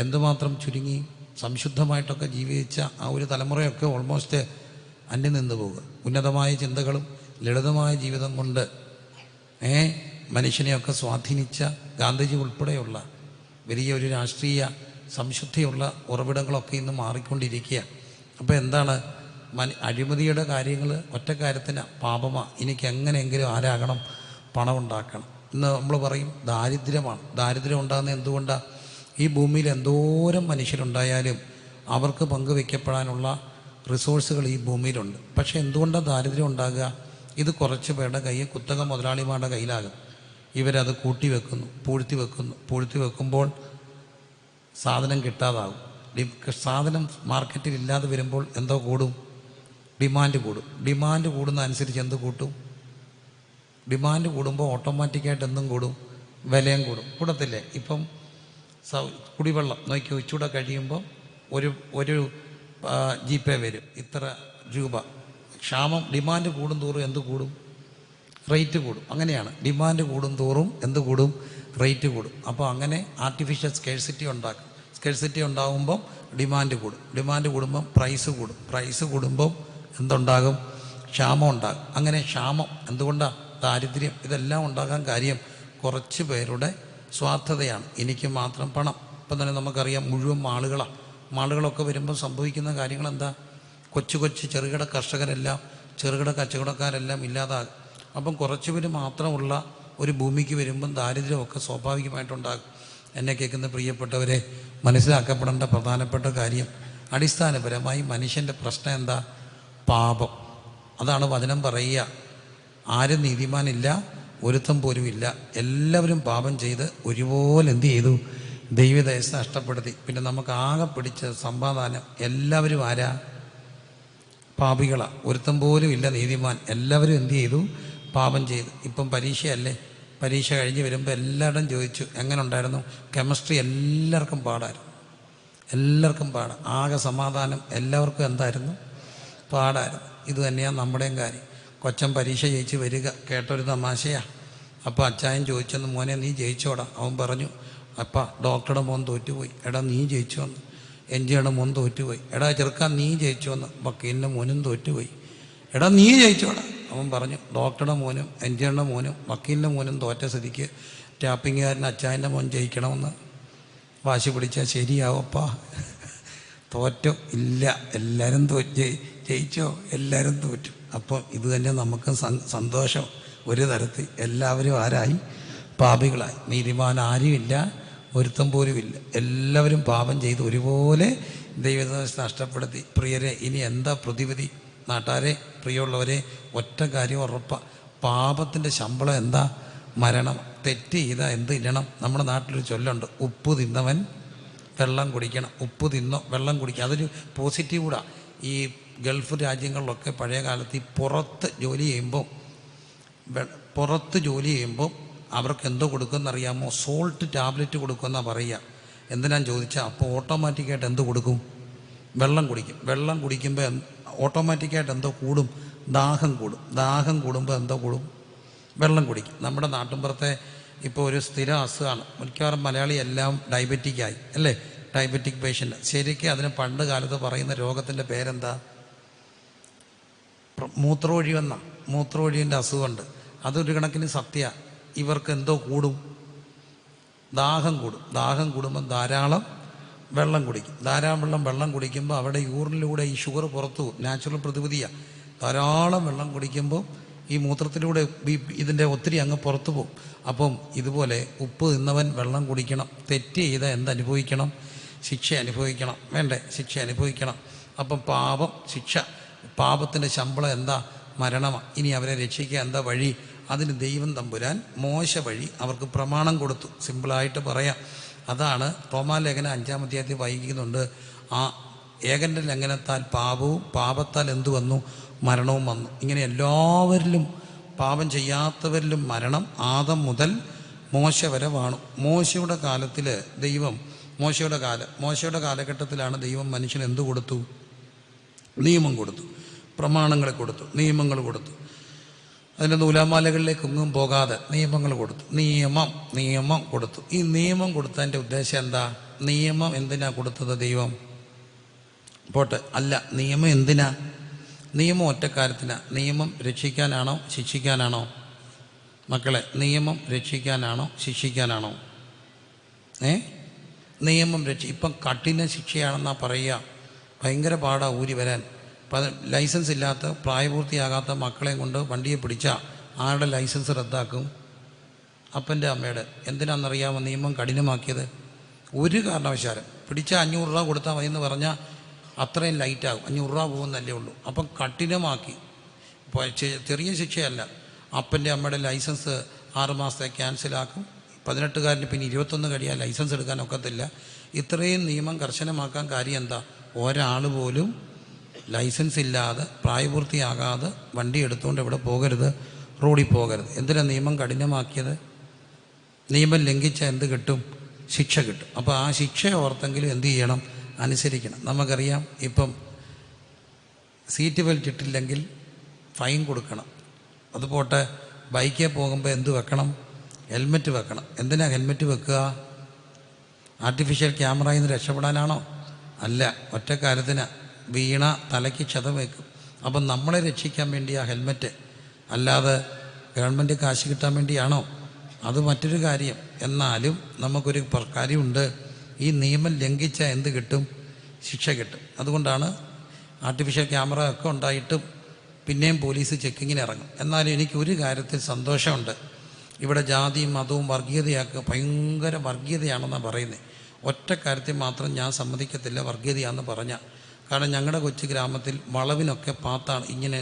എന്തുമാത്രം ചുരുങ്ങി സംശുദ്ധമായിട്ടൊക്കെ ജീവിച്ച ആ ഒരു തലമുറയൊക്കെ ഓൾമോസ്റ്റ് അന്യം നിന്ന് പോവുക. ഉന്നതമായ ചിന്തകളും ലളിതമായ ജീവിതം കൊണ്ട് മനുഷ്യനെയൊക്കെ സ്വാധീനിച്ച ഗാന്ധിജി ഉൾപ്പെടെയുള്ള വലിയൊരു രാഷ്ട്രീയ സംശുദ്ധിയുള്ള ഉറവിടങ്ങളൊക്കെ ഇന്ന് മാറിക്കൊണ്ടിരിക്കുക. അപ്പോൾ എന്താണ്? അഴിമതിയുടെ കാര്യങ്ങൾ ഒറ്റ കാര്യത്തിന് പാപമാണ്. എനിക്ക് എങ്ങനെയെങ്കിലും ആരാകണം? പണം ഉണ്ടാക്കണം. ഇന്ന് നമ്മൾ പറയും ദാരിദ്ര്യമാണ്. ദാരിദ്ര്യം ഉണ്ടാകുന്നത് എന്തുകൊണ്ടാണ്? ഈ ഭൂമിയിൽ എന്തോരം മനുഷ്യരുണ്ടായാലും അവർക്ക് പങ്കുവെക്കപ്പെടാനുള്ള റിസോഴ്സുകൾ ഈ ഭൂമിയിലുണ്ട്. പക്ഷേ എന്തുകൊണ്ടാണ് ദാരിദ്ര്യം ഉണ്ടാകുക? ഇത് കുറച്ച് പേരുടെ കയ്യിൽ, കുത്തക മുതലാളിമാരുടെ കയ്യിലാകും. ഇവരത് കൂട്ടി വെക്കുന്നു, പൂഴ്ത്തി വെക്കുമ്പോൾ സാധനം കിട്ടാതാകും. സാധനം മാർക്കറ്റിൽ ഇല്ലാതെ വരുമ്പോൾ എന്തോ കൂടും? ഡിമാൻഡ് കൂടും. ഡിമാൻഡ് കൂടുന്ന അനുസരിച്ച് എന്ത് കൂട്ടും? ഡിമാൻഡ് കൂടുമ്പോൾ ഓട്ടോമാറ്റിക്കായിട്ട് എന്തും കൂടും? വിലയും കൂടും. കൂടത്തില്ലേ? ഇപ്പം കുടിവെള്ളം നോക്കി ഉച്ചൂടെ കഴിയുമ്പോൾ ഒരു GPay വരും, ഇത്ര രൂപ. ക്ഷാമം, ഡിമാൻഡ് കൂടും തോറും എന്ത് കൂടും? റേറ്റ് കൂടും. അങ്ങനെയാണ്. ഡിമാൻഡ് കൂടും തോറും എന്ത് കൂടും? റേറ്റ് കൂടും. അപ്പോൾ അങ്ങനെ ആർട്ടിഫിഷ്യൽ സ്കേഴ്സിറ്റി ഉണ്ടാക്കും. സ്കേഴ്സിറ്റി ഉണ്ടാകുമ്പം ഡിമാൻഡ് കൂടും. ഡിമാൻഡ് കൂടുമ്പം പ്രൈസ് കൂടും. പ്രൈസ് കൂടുമ്പം എന്തുണ്ടാകും? ക്ഷാമം ഉണ്ടാകും. അങ്ങനെ ക്ഷാമം എന്തുകൊണ്ടാണ്? ദാരിദ്ര്യം. ഇതെല്ലാം ഉണ്ടാകാൻ കാര്യം കുറച്ച് പേരുടെ സ്വാർത്ഥതയാണ്. എനിക്ക് മാത്രം പണം. ഇപ്പം തന്നെ നമുക്കറിയാം മുഴുവൻ മാളുകളൊക്കെ വരുമ്പോൾ സംഭവിക്കുന്ന കാര്യങ്ങൾ എന്താ? കൊച്ചു ചെറുകിട കർഷകരെല്ലാം, ചെറുകിട കച്ചവടക്കാരെല്ലാം ഇല്ലാതാകും. അപ്പം കുറച്ച് പേര് മാത്രമുള്ള ഒരു ഭൂമിക്ക് വരുമ്പം ദാരിദ്ര്യമൊക്കെ സ്വാഭാവികമായിട്ടുണ്ടാകും. എന്നെ കേൾക്കുന്ന പ്രിയപ്പെട്ടവരെ, മനസ്സിലാക്കപ്പെടേണ്ട പ്രധാനപ്പെട്ട കാര്യം, അടിസ്ഥാനപരമായി മനുഷ്യൻ്റെ പ്രശ്നം എന്താ? പാപം. അതാണ് വചനം പറയുക, ആരും നീതിമാനില്ല, ഒരുത്തം പോലും ഇല്ല, എല്ലാവരും പാപം ചെയ്ത് ഒരുപോലെ എന്ത് ചെയ്തു? ദൈവദയസ് നഷ്ടപ്പെടുത്തി. പിന്നെ നമുക്ക് ആകെ പിടിച്ച സമ്പാദാനം എല്ലാവരും ആരാ? പാപികളാണ്. ഒരുത്തം പോലും ഇല്ല നീതിമാൻ. എല്ലാവരും എന്ത് ചെയ്തു? പാപം ചെയ്തു. ഇപ്പം പരീക്ഷയല്ലേ? പരീക്ഷ കഴിഞ്ഞ് വരുമ്പോൾ എല്ലാവരും ചോദിച്ചു എങ്ങനെ ഉണ്ടായിരുന്നു? കെമിസ്ട്രി എല്ലാവർക്കും പാടായിരുന്നു. എല്ലാവർക്കും പാടാം. ആകെ സമാധാനം. എല്ലാവർക്കും എന്തായിരുന്നു? പാടായിരുന്നു. ഇത് തന്നെയാണ് നമ്മുടെയും കാര്യം. കൊച്ചൻ പരീക്ഷ ജയിച്ച് വരിക, കേട്ടൊരു തമാശയാ. അപ്പോൾ അച്ചായൻ ചോദിച്ചെന്ന്, മോനെ നീ ജയിച്ചോടാ? അവൻ പറഞ്ഞു, അപ്പാ ഡോക്ടറുടെ മോൻ തോറ്റുപോയി. എടാ നീ ജയിച്ചോന്ന്. എൻജിയുടെ മോൻ തോറ്റുപോയി. എടാ ചെറുക്കാൻ നീ ജയിച്ചോന്ന്. വക്കീലിൻ്റെ മോനും തോറ്റുപോയി. എടാ നീ ജയിച്ചോടാ? അവൻ പറഞ്ഞു, ഡോക്ടറുടെ മോനും എൻജിയുടെ മോനും വക്കീലിൻ്റെ മോനും തോറ്റ സ്ഥിതിക്ക് ടാപ്പിങ്ങുകാരൻ അച്ചായൻ്റെ മോൻ ജയിക്കണമെന്ന് വാശി പിടിച്ചാൽ ശരിയാവപ്പാ? തോറ്റോ? ഇല്ല, എല്ലാവരും ജയിച്ചോ? എല്ലാവരും തോറ്റു. അപ്പോൾ ഇത് തന്നെ നമുക്ക് സന്തോഷം. ഒരു തരത്തിൽ എല്ലാവരും ആരായി? പാപികളായി. നീതിമാൻ ആരുമില്ല, ഒരുത്തം പോലും ഇല്ല. എല്ലാവരും പാപം ചെയ്ത് ഒരുപോലെ ദൈവത്തെ നഷ്ടപ്പെടുത്തി. പ്രിയരെ, ഇനി എന്താ പ്രതിവിധി? നാട്ടാരെ, പ്രിയമുള്ളവരെ, ഒറ്റ കാര്യം ഉറപ്പാണ്, പാപത്തിൻ്റെ ശമ്പളം എന്താ? മരണം. തെറ്റ് ചെയ്താൽ എന്ത് ഇല്ലണം? നമ്മുടെ നാട്ടിലൊരു ചൊല്ലുണ്ട്, ഉപ്പ് തിന്നവൻ വെള്ളം കുടിക്കണം. ഉപ്പ് തിന്നോ വെള്ളം കുടിക്കുക. അതൊരു പോസിറ്റീവ് കൂടാ. ഈ ഗൾഫ് രാജ്യങ്ങളിലൊക്കെ പഴയ കാലത്ത് ഈ പുറത്ത് ജോലി ചെയ്യുമ്പോൾ അവർക്ക് എന്തോ കൊടുക്കുമെന്നറിയാമോ? സോൾട്ട് ടാബ്ലറ്റ് കൊടുക്കുമെന്നാണ് പറയുക. എന്തിനാന്ന് ചോദിച്ചാൽ അപ്പോൾ ഓട്ടോമാറ്റിക്കായിട്ട് എന്ത് കൊടുക്കും? വെള്ളം കുടിക്കും. വെള്ളം കുടിക്കുമ്പോൾ ഓട്ടോമാറ്റിക്കായിട്ട് എന്തോ കൂടും? ദാഹം കൂടും. ദാഹം കൂടുമ്പോൾ എന്തോ കൂടും? വെള്ളം കുടിക്കും. നമ്മുടെ നാട്ടിൻപുറത്തെ ഇപ്പോൾ ഒരു സ്ഥിര അസുഖമാണ്. മിക്കവാറും മലയാളി എല്ലാം ഡയബറ്റിക്കായി, അല്ലേ? Diabetic patient. ശരിക്കും അതിന് പണ്ട് കാലത്ത് പറയുന്ന രോഗത്തിൻ്റെ പേരെന്താ? മൂത്രമൊഴിവെന്നാണ്. മൂത്രമൊഴിവിൻ്റെ അസുഖമുണ്ട്. അതൊരു കണക്കിന് സത്യ. ഇവർക്ക് എന്തോ കൂടും? ദാഹം കൂടും. ദാഹം കൂടുമ്പം ധാരാളം വെള്ളം കുടിക്കും. ധാരാളം വെള്ളം കുടിക്കുമ്പോൾ അവിടെ യൂറിനിലൂടെ ഈ ഷുഗർ പുറത്തു പോകും. നാച്ചുറൽ പ്രതിവിധിയാണ്. ധാരാളം വെള്ളം കുടിക്കുമ്പോൾ ഈ മൂത്രത്തിലൂടെ ഇതിൻ്റെ ഒത്തിരി അങ്ങ് പുറത്തു പോകും. അപ്പം ഇതുപോലെ ഉപ്പ് തിന്നവൻ വെള്ളം കുടിക്കണം. തെറ്റ് ചെയ്താൽ എന്തനുഭവിക്കണം? ശിക്ഷ അനുഭവിക്കണം. വേണ്ടേ? ശിക്ഷ അനുഭവിക്കണം. അപ്പം പാപം, ശിക്ഷ. പാപത്തിൻ്റെ ശമ്പളം എന്താ? മരണമാണ്. ഇനി അവരെ രക്ഷിക്കുക എന്താ വഴി? അതിന് ദൈവം തമ്പുരാൻ മോശ വഴി അവർക്ക് പ്രമാണം കൊടുത്തു. സിമ്പിളായിട്ട് പറയാം. അതാണ് റോമാലേഖനം 5-ാം അധ്യായത്തിൽ വായിക്കുന്നുണ്ട്. ആ ഏകൻ്റെ ലംഘനത്താൽ പാപവും, പാപത്താൽ എന്തു വന്നു? മരണവും വന്നു. ഇങ്ങനെ എല്ലാവരിലും, പാപം ചെയ്യാത്തവരിലും മരണം ആദം മുതൽ മോശ വരെ വാണു. മോശയുടെ കാലത്തിൽ ദൈവം, മോശയുടെ കാലഘട്ടത്തിലാണ് ദൈവം മനുഷ്യന് എന്ത് കൊടുത്തു? നിയമം കൊടുത്തു, പ്രമാണങ്ങൾ കൊടുത്തു, നിയമങ്ങൾ കൊടുത്തു. അതിൻ്റെ നൂലാമാലകളിലേക്കൊന്നും പോകാതെ നിയമങ്ങൾ കൊടുത്തു. നിയമം കൊടുത്തു. ഈ നിയമം കൊടുത്തതിൻ്റെ ഉദ്ദേശം എന്താ? നിയമം എന്തിനാ കൊടുത്തത് ദൈവം? പോട്ടെ, അല്ല, നിയമം എന്തിനാ? നിയമം ഒറ്റക്കാര്യത്തിനാ. നിയമം രക്ഷിക്കാനാണോ ശിക്ഷിക്കാനാണോ? മക്കളെ, നിയമം രക്ഷിക്കാനാണോ ശിക്ഷിക്കാനാണോ? നിയമം ഇപ്പം കഠിന ശിക്ഷയാണെന്നാ പറയുക. ഭയങ്കര പാടാ ഊരി വരാൻ. ലൈസൻസ് ഇല്ലാത്ത, പ്രായപൂർത്തിയാകാത്ത മക്കളെയും കൊണ്ട് വണ്ടിയെ പിടിച്ചാൽ ആരുടെ ലൈസൻസ് റദ്ദാക്കും? അപ്പൻ്റെ അമ്മയുടെ. എന്തിനാണെന്നറിയാമോ നിയമം കഠിനമാക്കിയത്? ഒരു കാരണവശാലും പിടിച്ചാൽ 500 രൂപ കൊടുത്താൽ മതി എന്ന് പറഞ്ഞാൽ അത്രയും ലൈറ്റാകും. 500 രൂപ പോകുന്നല്ലേ ഉള്ളൂ. അപ്പം കഠിനമാക്കി. ചെറിയ ശിക്ഷയല്ല. അപ്പൻ്റെ അമ്മയുടെ ലൈസൻസ് 6 മാസത്തെ ക്യാൻസലാക്കും. 18കാരന് പിന്നെ 21 കഴിയാൻ ലൈസൻസ് എടുക്കാൻ ഒക്കത്തില്ല. ഇത്രയും നിയമം കർശനമാക്കാൻ കാര്യം എന്താ? ഒരാൾ പോലും ലൈസൻസ് ഇല്ലാതെ, പ്രായപൂർത്തിയാകാതെ വണ്ടി എടുത്തുകൊണ്ട് എവിടെ പോകരുത്? റോഡിൽ പോകരുത്. എന്തിനാണ് നിയമം കഠിനമാക്കിയത്? നിയമം ലംഘിച്ചാൽ എന്ത് കിട്ടും? ശിക്ഷ കിട്ടും. അപ്പോൾ ആ ശിക്ഷ ഓർത്തെങ്കിലും എന്ത് ചെയ്യണം? അനുസരിക്കണം. നമുക്കറിയാം, ഇപ്പം സീറ്റ് ബെൽറ്റ് ഇട്ടില്ലെങ്കിൽ ഫൈൻ കൊടുക്കണം. അതുപോട്ടെ, ബൈക്കിൽ പോകുമ്പോൾ എന്ത് വെക്കണം? ഹെൽമെറ്റ് വെക്കണം. എന്തിനാ ഹെൽമെറ്റ് വെക്കുക? ആർട്ടിഫിഷ്യൽ ക്യാമറയിൽ നിന്ന് രക്ഷപ്പെടാനാണോ? അല്ല, ഒറ്റ കാര്യത്തിന് വീണ തലയ്ക്ക് ക്ഷതം വെക്കും. അപ്പം നമ്മളെ രക്ഷിക്കാൻ വേണ്ടി ആ ഹെൽമെറ്റ്, അല്ലാതെ ഗവൺമെൻറ് കാശ് കിട്ടാൻ വേണ്ടിയാണോ? അത് മറ്റൊരു കാര്യം. എന്നാലും നമുക്കൊരു കാര്യമുണ്ട്, ഈ നിയമം ലംഘിച്ചാൽ എന്ത് കിട്ടും? ശിക്ഷ കിട്ടും. അതുകൊണ്ടാണ് ആർട്ടിഫിഷ്യൽ ക്യാമറ ഒക്കെ ഉണ്ടായിട്ടും പിന്നെയും പോലീസ് ചെക്കിങ്ങിന് ഇറങ്ങും. എന്നാലും എനിക്ക് ഒരു കാര്യത്തിൽ സന്തോഷമുണ്ട്. ഇവിടെ ജാതിയും മതവും ഭയങ്കര വർഗീയതയാണെന്നാണ് പറയുന്നത്. ഒറ്റ കാര്യത്തിൽ മാത്രം ഞാൻ സമ്മതിക്കത്തില്ല വർഗീയതയാണെന്ന് പറഞ്ഞാൽ. കാരണം ഞങ്ങളുടെ കൊച്ചു ഗ്രാമത്തിൽ വളവിനൊക്കെ പാത്താണ്. ഇങ്ങനെ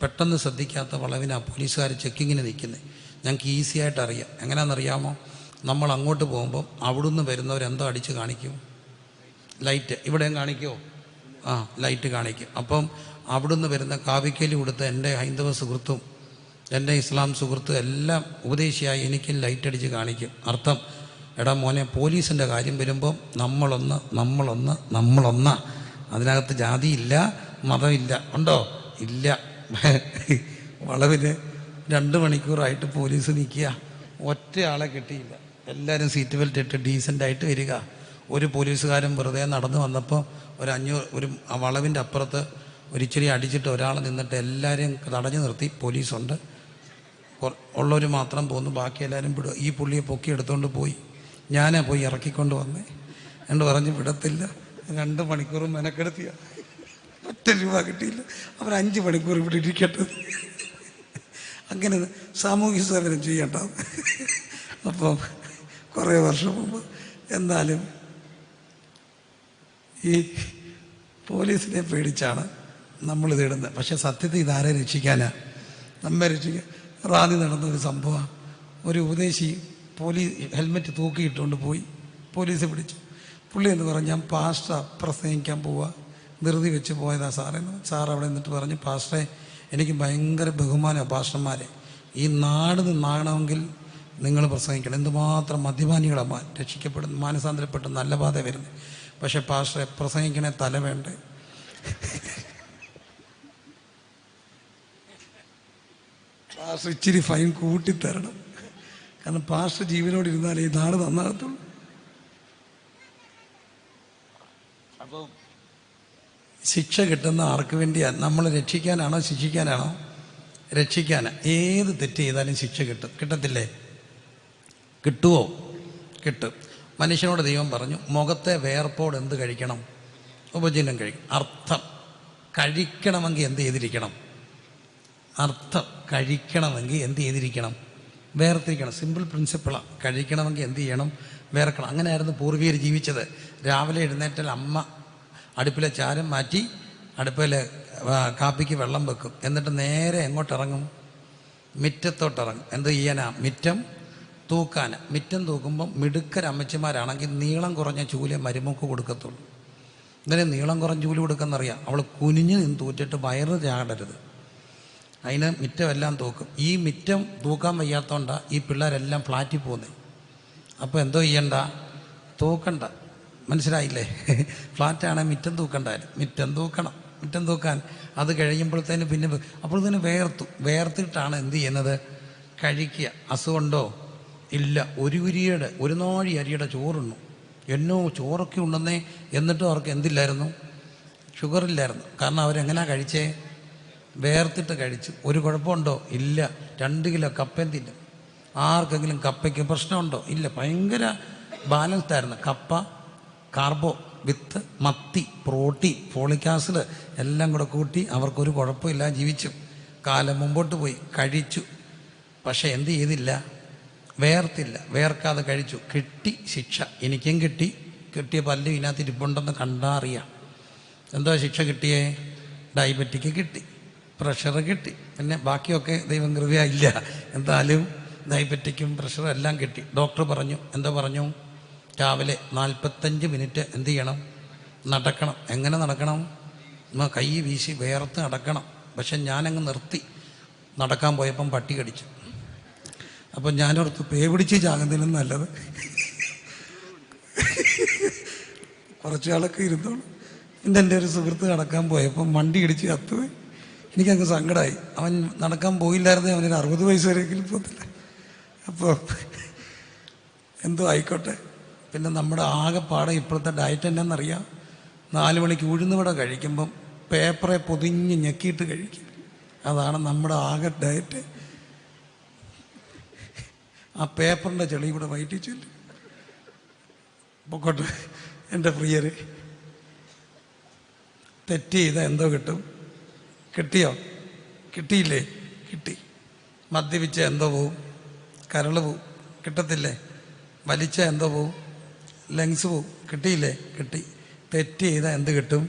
പെട്ടെന്ന് ശ്രദ്ധിക്കാത്ത വളവിനാണ് പോലീസുകാർ ചെക്കിങ്ങിന് നിൽക്കുന്നത്. ഞങ്ങൾക്ക് ഈസി ആയിട്ട് അറിയാം. എങ്ങനെയാണെന്നറിയാമോ? നമ്മൾ അങ്ങോട്ട് പോകുമ്പം അവിടുന്ന് വരുന്നവരെന്തോ അടിച്ച് കാണിക്കും? ലൈറ്റ്. ഇവിടെയും കാണിക്കുമോ? ലൈറ്റ് കാണിക്കും. അപ്പം അവിടുന്ന് വരുന്ന കാവിക്കലി കൊടുത്ത എൻ്റെ ഹൈന്ദവ സുഹൃത്തും എൻ്റെ ഇസ്ലാം സുഹൃത്തും എല്ലാം ഉപദേശിയായി എനിക്കും ലൈറ്റ് അടിച്ച് കാണിക്കും. അർത്ഥം, എടാ മോനെ, പോലീസിൻ്റെ കാര്യം വരുമ്പം നമ്മളൊന്ന്. അതിനകത്ത് ജാതിയില്ല, മതമില്ല. ഉണ്ടോ? ഇല്ല. വളവിന് 2 മണിക്കൂറായിട്ട് പോലീസ് നിൽക്കുക. ഒറ്റയാളെ കിട്ടിയില്ല. എല്ലാവരും സീറ്റ് ബെൽറ്റ് ഇട്ട് ഡീസൻ്റായിട്ട് വരിക. ഒരു പോലീസുകാരൻ വെറുതെ നടന്നു വന്നപ്പോൾ ഒരു വളവിൻ്റെ അപ്പുറത്ത് ഒരിച്ചിരി അടിച്ചിട്ട് ഒരാൾ നിന്നിട്ട് എല്ലാവരെയും തടഞ്ഞു നിർത്തി. പോലീസുണ്ട്, ഉള്ളവർ മാത്രം പോന്നു, ബാക്കി എല്ലാവരും വിടുക. ഈ പുള്ളിയെ പൊക്കി എടുത്തുകൊണ്ട് പോയി. ഞാനാ പോയി ഇറക്കിക്കൊണ്ട് വന്നേ എന്ന് പറഞ്ഞ് വിടത്തില്ല. 2 മണിക്കൂർ മെനക്കെടുത്തിയ, 1 രൂപ കിട്ടിയില്ല. അവർ 5 മണിക്കൂർ ഇവിടെ ഇരിക്കട്ടെ. അങ്ങനെ സാമൂഹ്യ സേവനം ചെയ്യണ്ട. അപ്പം കുറേ വർഷം മുമ്പ് എന്നാലും ഈ പോലീസിനെ പേടിച്ചാണ് നമ്മളിതിടുന്നത്. പക്ഷെ സത്യത്തിൽ ഇതാരെ രക്ഷിക്കാനാ? നമ്മെ രക്ഷിക്കാൻ. റാലി നടന്നൊരു സംഭവം. ഒരു ഉപദേശി ഹെൽമെറ്റ് തൂക്കിയിട്ടുകൊണ്ട് പോയി. പോലീസ് പിടിച്ചു. പുള്ളി എന്ന് പറഞ്ഞാൽ, ഞാൻ പാസ്റ്റർ പ്രസംഗിക്കാൻ പോവുക, ധൃതി വെച്ച് പോയതാ സാറേ. സാർ അവിടെ നിന്നിട്ട് പറഞ്ഞു, പാസ്റ്ററെ, എനിക്ക് ഭയങ്കര ബഹുമാനമാണ് പാസ്റ്റർമാരെ. ഈ നാട് നിന്നാകണമെങ്കിൽ നിങ്ങൾ പ്രസംഗിക്കണം. എന്തുമാത്രം മദ്യപാനികളാണ് രക്ഷിക്കപ്പെടുന്നു, മാനസാന്തരപ്പെട്ട് നല്ല പാത വരുന്നത്. പക്ഷെ പാസ്റ്ററെ, പ്രസംഗിക്കണേ തല വേണ്ടേ? പാസ്റ്റർ ഇച്ചിരി ഫൈൻ കൂട്ടിത്തരണം. കാരണം പാസ്റ്റർ ജീവനോട് ഇരുന്നാലേ ഈ നാട് നന്നാകത്തുള്ളൂ. അപ്പോൾ ശിക്ഷ കിട്ടുന്ന ആർക്ക് വേണ്ടിയാണ്? നമ്മൾ രക്ഷിക്കാനാണോ ശിക്ഷിക്കാനാണോ? രക്ഷിക്കാനാ. ഏത് തെറ്റ് ചെയ്താലും ശിക്ഷ കിട്ടും. കിട്ടത്തില്ലേ? കിട്ടുമോ? കിട്ടും. മനുഷ്യനോട് ദൈവം പറഞ്ഞു, മുഖത്തെ വേർപ്പോട് എന്ത് കഴിക്കണം? ഉപജീവനം കഴിക്കും. അർത്ഥം, കഴിക്കണമെങ്കിൽ എന്ത് ചെയ്തിരിക്കണം? അർത്ഥം, കഴിക്കണമെങ്കിൽ എന്ത് ചെയ്തിരിക്കണം? വേർതിരിക്കണം. സിമ്പിൾ പ്രിൻസിപ്പിളാണ്. കഴിക്കണമെങ്കിൽ എന്ത് ചെയ്യണം? വേർക്കണം. അങ്ങനെയായിരുന്നു പൂർവികർ ജീവിച്ചത്. രാവിലെ എഴുന്നേറ്റാൽ അമ്മ അടുപ്പിലെ ചാരം മാറ്റി അടുപ്പിലെ കാപ്പിക്ക് വെള്ളം വെക്കും. എന്നിട്ട് നേരെ എങ്ങോട്ടിറങ്ങും? മിറ്റത്തോട്ടിറങ്ങും. എന്ത് ചെയ്യാനാ? മിറ്റം തൂക്കാൻ. മിറ്റം തൂക്കുമ്പം മിടുക്കരമ്മച്ചിമാരാണെങ്കിൽ നീളം കുറഞ്ഞ ചൂലേ മരുമൂക്ക് കൊടുക്കത്തുള്ളൂ. ഇന്നലെ നീളം കുറഞ്ഞ ജോലി കൊടുക്കുന്നറിയാം. അവൾ കുനിഞ്ഞ് നിന്ന് തൂറ്റിട്ട് വയറ് ചാടരുത്. അതിന് മിറ്റമെല്ലാം തൂക്കും. ഈ മിറ്റം തൂക്കാൻ വയ്യാത്തതുകൊണ്ടാണ് ഈ പിള്ളേരെല്ലാം ഫ്ലാറ്റിൽ പോകുന്നത്. അപ്പോൾ എന്തോ ചെയ്യണ്ട, തൂക്കണ്ട. മനസ്സിലായില്ലേ? ഫ്ലാറ്റാണെങ്കിൽ മിറ്റം തൂക്കണ്ടായിരുന്നു. മിറ്റം തൂക്കണം. മിറ്റം തൂക്കാൻ അത് കഴിയുമ്പോഴത്തേന് പിന്നെ അപ്പോഴത്തേന് വേർത്തിട്ടാണ് എന്ത് ചെയ്യുന്നത്, കഴിക്കുക. അസുഖമുണ്ടോ? ഇല്ല. ഒരു നാഴി അരിയുടെ ചോറുണ്ണു. എന്നോ ചോറൊക്കെ ഉണ്ടെന്നേ. എന്നിട്ടും അവർക്ക് എന്തില്ലായിരുന്നു, ഷുഗറില്ലായിരുന്നു. കാരണം അവരെങ്ങനെയാണ് കഴിച്ചേ, വേർത്തിട്ട് കഴിച്ചു. ഒരു കുഴപ്പമുണ്ടോ? ഇല്ല. 2 കിലോ കപ്പയും തിന്നും. ആർക്കെങ്കിലും കപ്പയ്ക്ക് പ്രശ്നമുണ്ടോ? ഇല്ല. ഭയങ്കര ബാലൻസ്ഡ് ആയിരുന്നു. കപ്പ, കാർബോ വിത്ത് മത്തി, പ്രോട്ടീൻ, ഫോളിക് ആസിഡ് എല്ലാം കൂടെ കൂട്ടി അവർക്കൊരു കുഴപ്പമില്ല, ജീവിച്ചു. കാലം മുമ്പോട്ട് പോയി, കഴിച്ചു. പക്ഷെ എന്ത് ചെയ്തില്ല, വേർത്തില്ല. വേർക്കാതെ കഴിച്ചു. കിട്ടി ശിക്ഷ. എനിക്കും കിട്ടിയ പല്ല് ഇതിനകത്ത് ഇരിപ്പുണ്ടെന്ന് കണ്ടാൽ അറിയാം. എന്തോ ശിക്ഷ കിട്ടിയേ? ഡയബറ്റിക് കിട്ടി, പ്രഷർ കിട്ടി. പിന്നെ ബാക്കിയൊക്കെ ദൈവം കൃപയില്ല. എന്തായാലും ഡയബറ്റിക്കും പ്രഷറും എല്ലാം കിട്ടി. ഡോക്ടർ പറഞ്ഞു, എന്തോ പറഞ്ഞു, രാവിലെ 45 മിനിറ്റ് എന്ത് ചെയ്യണം, നടക്കണം. എങ്ങനെ നടക്കണം? കൈ വീശി വേർത്ത് നടക്കണം. പക്ഷെ ഞാനങ്ങ് നിർത്തി. നടക്കാൻ പോയപ്പം പട്ടി കടിച്ചു. അപ്പം ഞാനോർത്ത് പേ പിടിച്ച് ചാകുന്നതിനും നല്ലത് കുറച്ച് ആളൊക്കെ ഇരുന്നോളൂ. പിന്നെ എൻ്റെ ഒരു സുഹൃത്ത് നടക്കാൻ പോയപ്പം വണ്ടി ഇടിച്ച് കത്തുപോയി. എനിക്കങ്ങ് സങ്കടമായി. അവൻ നടക്കാൻ പോയില്ലായിരുന്നേ അവനൊരു 60 വയസ്സ് വരെയെങ്കിലും പോകത്തില്ല. അപ്പോൾ എന്തോ ആയിക്കോട്ടെ. പിന്നെ നമ്മുടെ ആകെപ്പാടെ ഇപ്പോഴത്തെ ഡയറ്റ് എന്നാന്നറിയാം. 4 മണിക്ക് ഉഴുന്നുവട കഴിക്കുമ്പം പേപ്പറെ പൊതിഞ്ഞ് ഞെക്കിയിട്ട് കഴിക്കും. അതാണ് നമ്മുടെ ആകെ ഡയറ്റ്. ആ പേപ്പറിൻ്റെ ചെളി കൂടെ വയറ്റി ചൊല്ലും. പൊക്കോട്ടെ എൻ്റെ പ്രിയര്. തെറ്റ് ചെയ്താൽ എന്തോ കിട്ടും? കിട്ടിയോ? കിട്ടിയില്ലേ? കിട്ടി. മദ്യപിച്ച എന്തോ പോവും? കരൾ പോവും. കിട്ടത്തില്ലേ? വലിച്ച എന്തോ പോവും? ലങ്സ് പോവും. കിട്ടിയില്ലേ? കിട്ടി. തെറ്റ് ചെയ്താൽ എന്ത് കിട്ടും?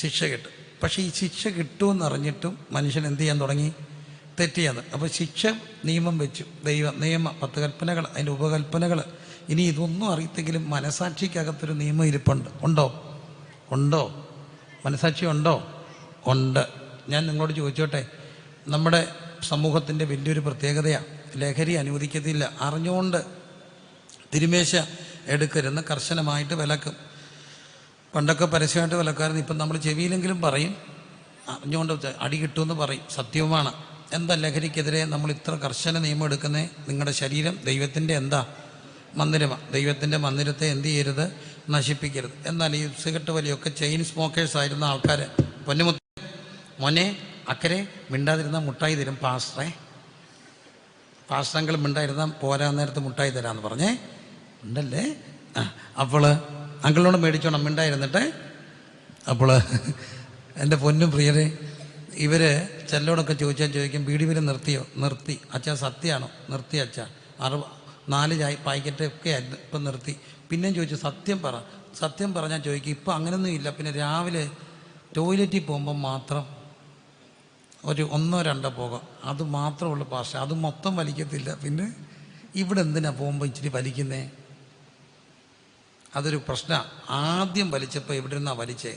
ശിക്ഷ കിട്ടും. പക്ഷേ ഈ ശിക്ഷ കിട്ടുമെന്നറിഞ്ഞിട്ടും മനുഷ്യൻ എന്ത് ചെയ്യാൻ തുടങ്ങി? തെറ്റ് ചെയ്യാൻ. അപ്പോൾ ശിക്ഷ നിയമം വെച്ചു. നിയമം 10 കൽപ്പനകൾ, അതിൻ്റെ ഉപകൽപ്പനകൾ. ഇനി ഇതൊന്നും അറിയത്തെങ്കിലും മനസാക്ഷിക്കകത്തൊരു നിയമം ഇരിപ്പുണ്ട്. ഉണ്ടോ? മനസാക്ഷി ഉണ്ടോ? ഉണ്ട്. ഞാൻ നിങ്ങളോട് ചോദിച്ചോട്ടെ, നമ്മുടെ സമൂഹത്തിൻ്റെ വലിയൊരു പ്രത്യേകതയാണ് ലഹരി അനുവദിക്കത്തില്ല. അറിഞ്ഞുകൊണ്ട് തിരുമേശ എടുക്കരുന്ന് കർശനമായിട്ട് വിലക്കും. പണ്ടൊക്കെ പരസ്യമായിട്ട് വിലക്കായിരുന്നു. ഇപ്പം നമ്മൾ ചെവിയിലെങ്കിലും പറയും, അറിഞ്ഞുകൊണ്ട് അടി കിട്ടുമെന്ന് പറയും. സത്യവുമാണ്. എന്താ ലഹരിക്കെതിരെ നമ്മൾ ഇത്ര കർശന നിയമം എടുക്കുന്നത്? നിങ്ങളുടെ ശരീരം ദൈവത്തിൻ്റെ എന്താ മന്ദിരമാണ്. ദൈവത്തിൻ്റെ മന്ദിരത്തെ എന്ത് ചെയ്യരുത്? നശിപ്പിക്കരുത്. എന്നാൽ ഈ സിഗരറ്റ് വലിയൊക്കെ ചെയിൻ സ്മോക്കേഴ്സ് ആയിരുന്ന ആൾക്കാർ, പൊന്നുമുത്ത മോനെ അക്കരെ മിണ്ടാതിരുന്ന മുട്ടായി തരും പാസ്റ്ററെങ്കിലും മിണ്ടായിരുന്നാൽ പോരാ നേരത്ത് മുട്ടായി തരാമെന്ന് പറഞ്ഞേ ഉണ്ടല്ലേ. അപ്പോൾ അങ്കിളിനോട് മേടിച്ചോണം മിണ്ടായിരുന്നിട്ട്. അപ്പോൾ എൻ്റെ പൊന്നും പ്രിയരെ, ഇവർ ചെല്ലോടൊക്കെ ചോദിക്കും ബീഡി വരെ നിർത്തിയോ? നിർത്തി. അച്ഛാ സത്യമാണോ? നിർത്തി അച്ഛാ. 4 ചായ പാക്കറ്റ് ഒക്കെ ആയിരുന്നു, ഇപ്പം നിർത്തി. പിന്നെയും ചോദിച്ചു സത്യം പറഞ്ഞാൽ ചോദിക്കും. ഇപ്പം അങ്ങനെയൊന്നും ഇല്ല. പിന്നെ രാവിലെ ടോയ്ലറ്റിൽ പോകുമ്പം മാത്രം ഒരു 1-2 പോകാം, അത് മാത്രമുള്ള ഭാഷ. അത് മൊത്തം വലിക്കത്തില്ല. പിന്നെ ഇവിടെ എന്തിനാ പോകുമ്പോൾ ഇച്ചിരി വലിക്കുന്നേ? അതൊരു പ്രശ്നമാണ്. ആദ്യം വലിച്ചപ്പോൾ എവിടെ നിന്നാണ് വലിച്ചേ?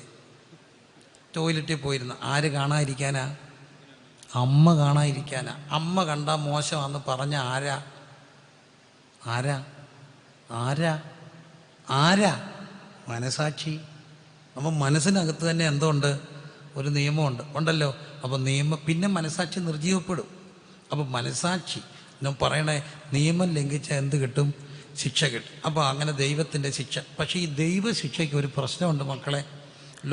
ടോയ്ലറ്റിൽ പോയിരുന്ന. ആര് കാണാതിരിക്കാനാ? അമ്മ കാണാതിരിക്കാനാ. അമ്മ കണ്ടാൽ മോശമാണെന്ന് പറഞ്ഞ ആരാ? മനസാക്ഷി. അപ്പം മനസ്സിനകത്ത് തന്നെ എന്തുണ്ട്? ഒരു നിയമമുണ്ട്. ഉണ്ടല്ലോ. അപ്പം പിന്നെ മനസാക്ഷി നിർജീവപ്പെടും. അപ്പം മനസാക്ഷി പറയണേ, നിയമം ലംഘിച്ചാൽ എന്ത് കിട്ടും? ശിക്ഷ കിട്ടും. അപ്പോൾ അങ്ങനെ ദൈവത്തിൻ്റെ ശിക്ഷ. പക്ഷേ ഈ ദൈവശിക്ഷയ്ക്ക് ഒരു പ്രശ്നമുണ്ട് മക്കളെ.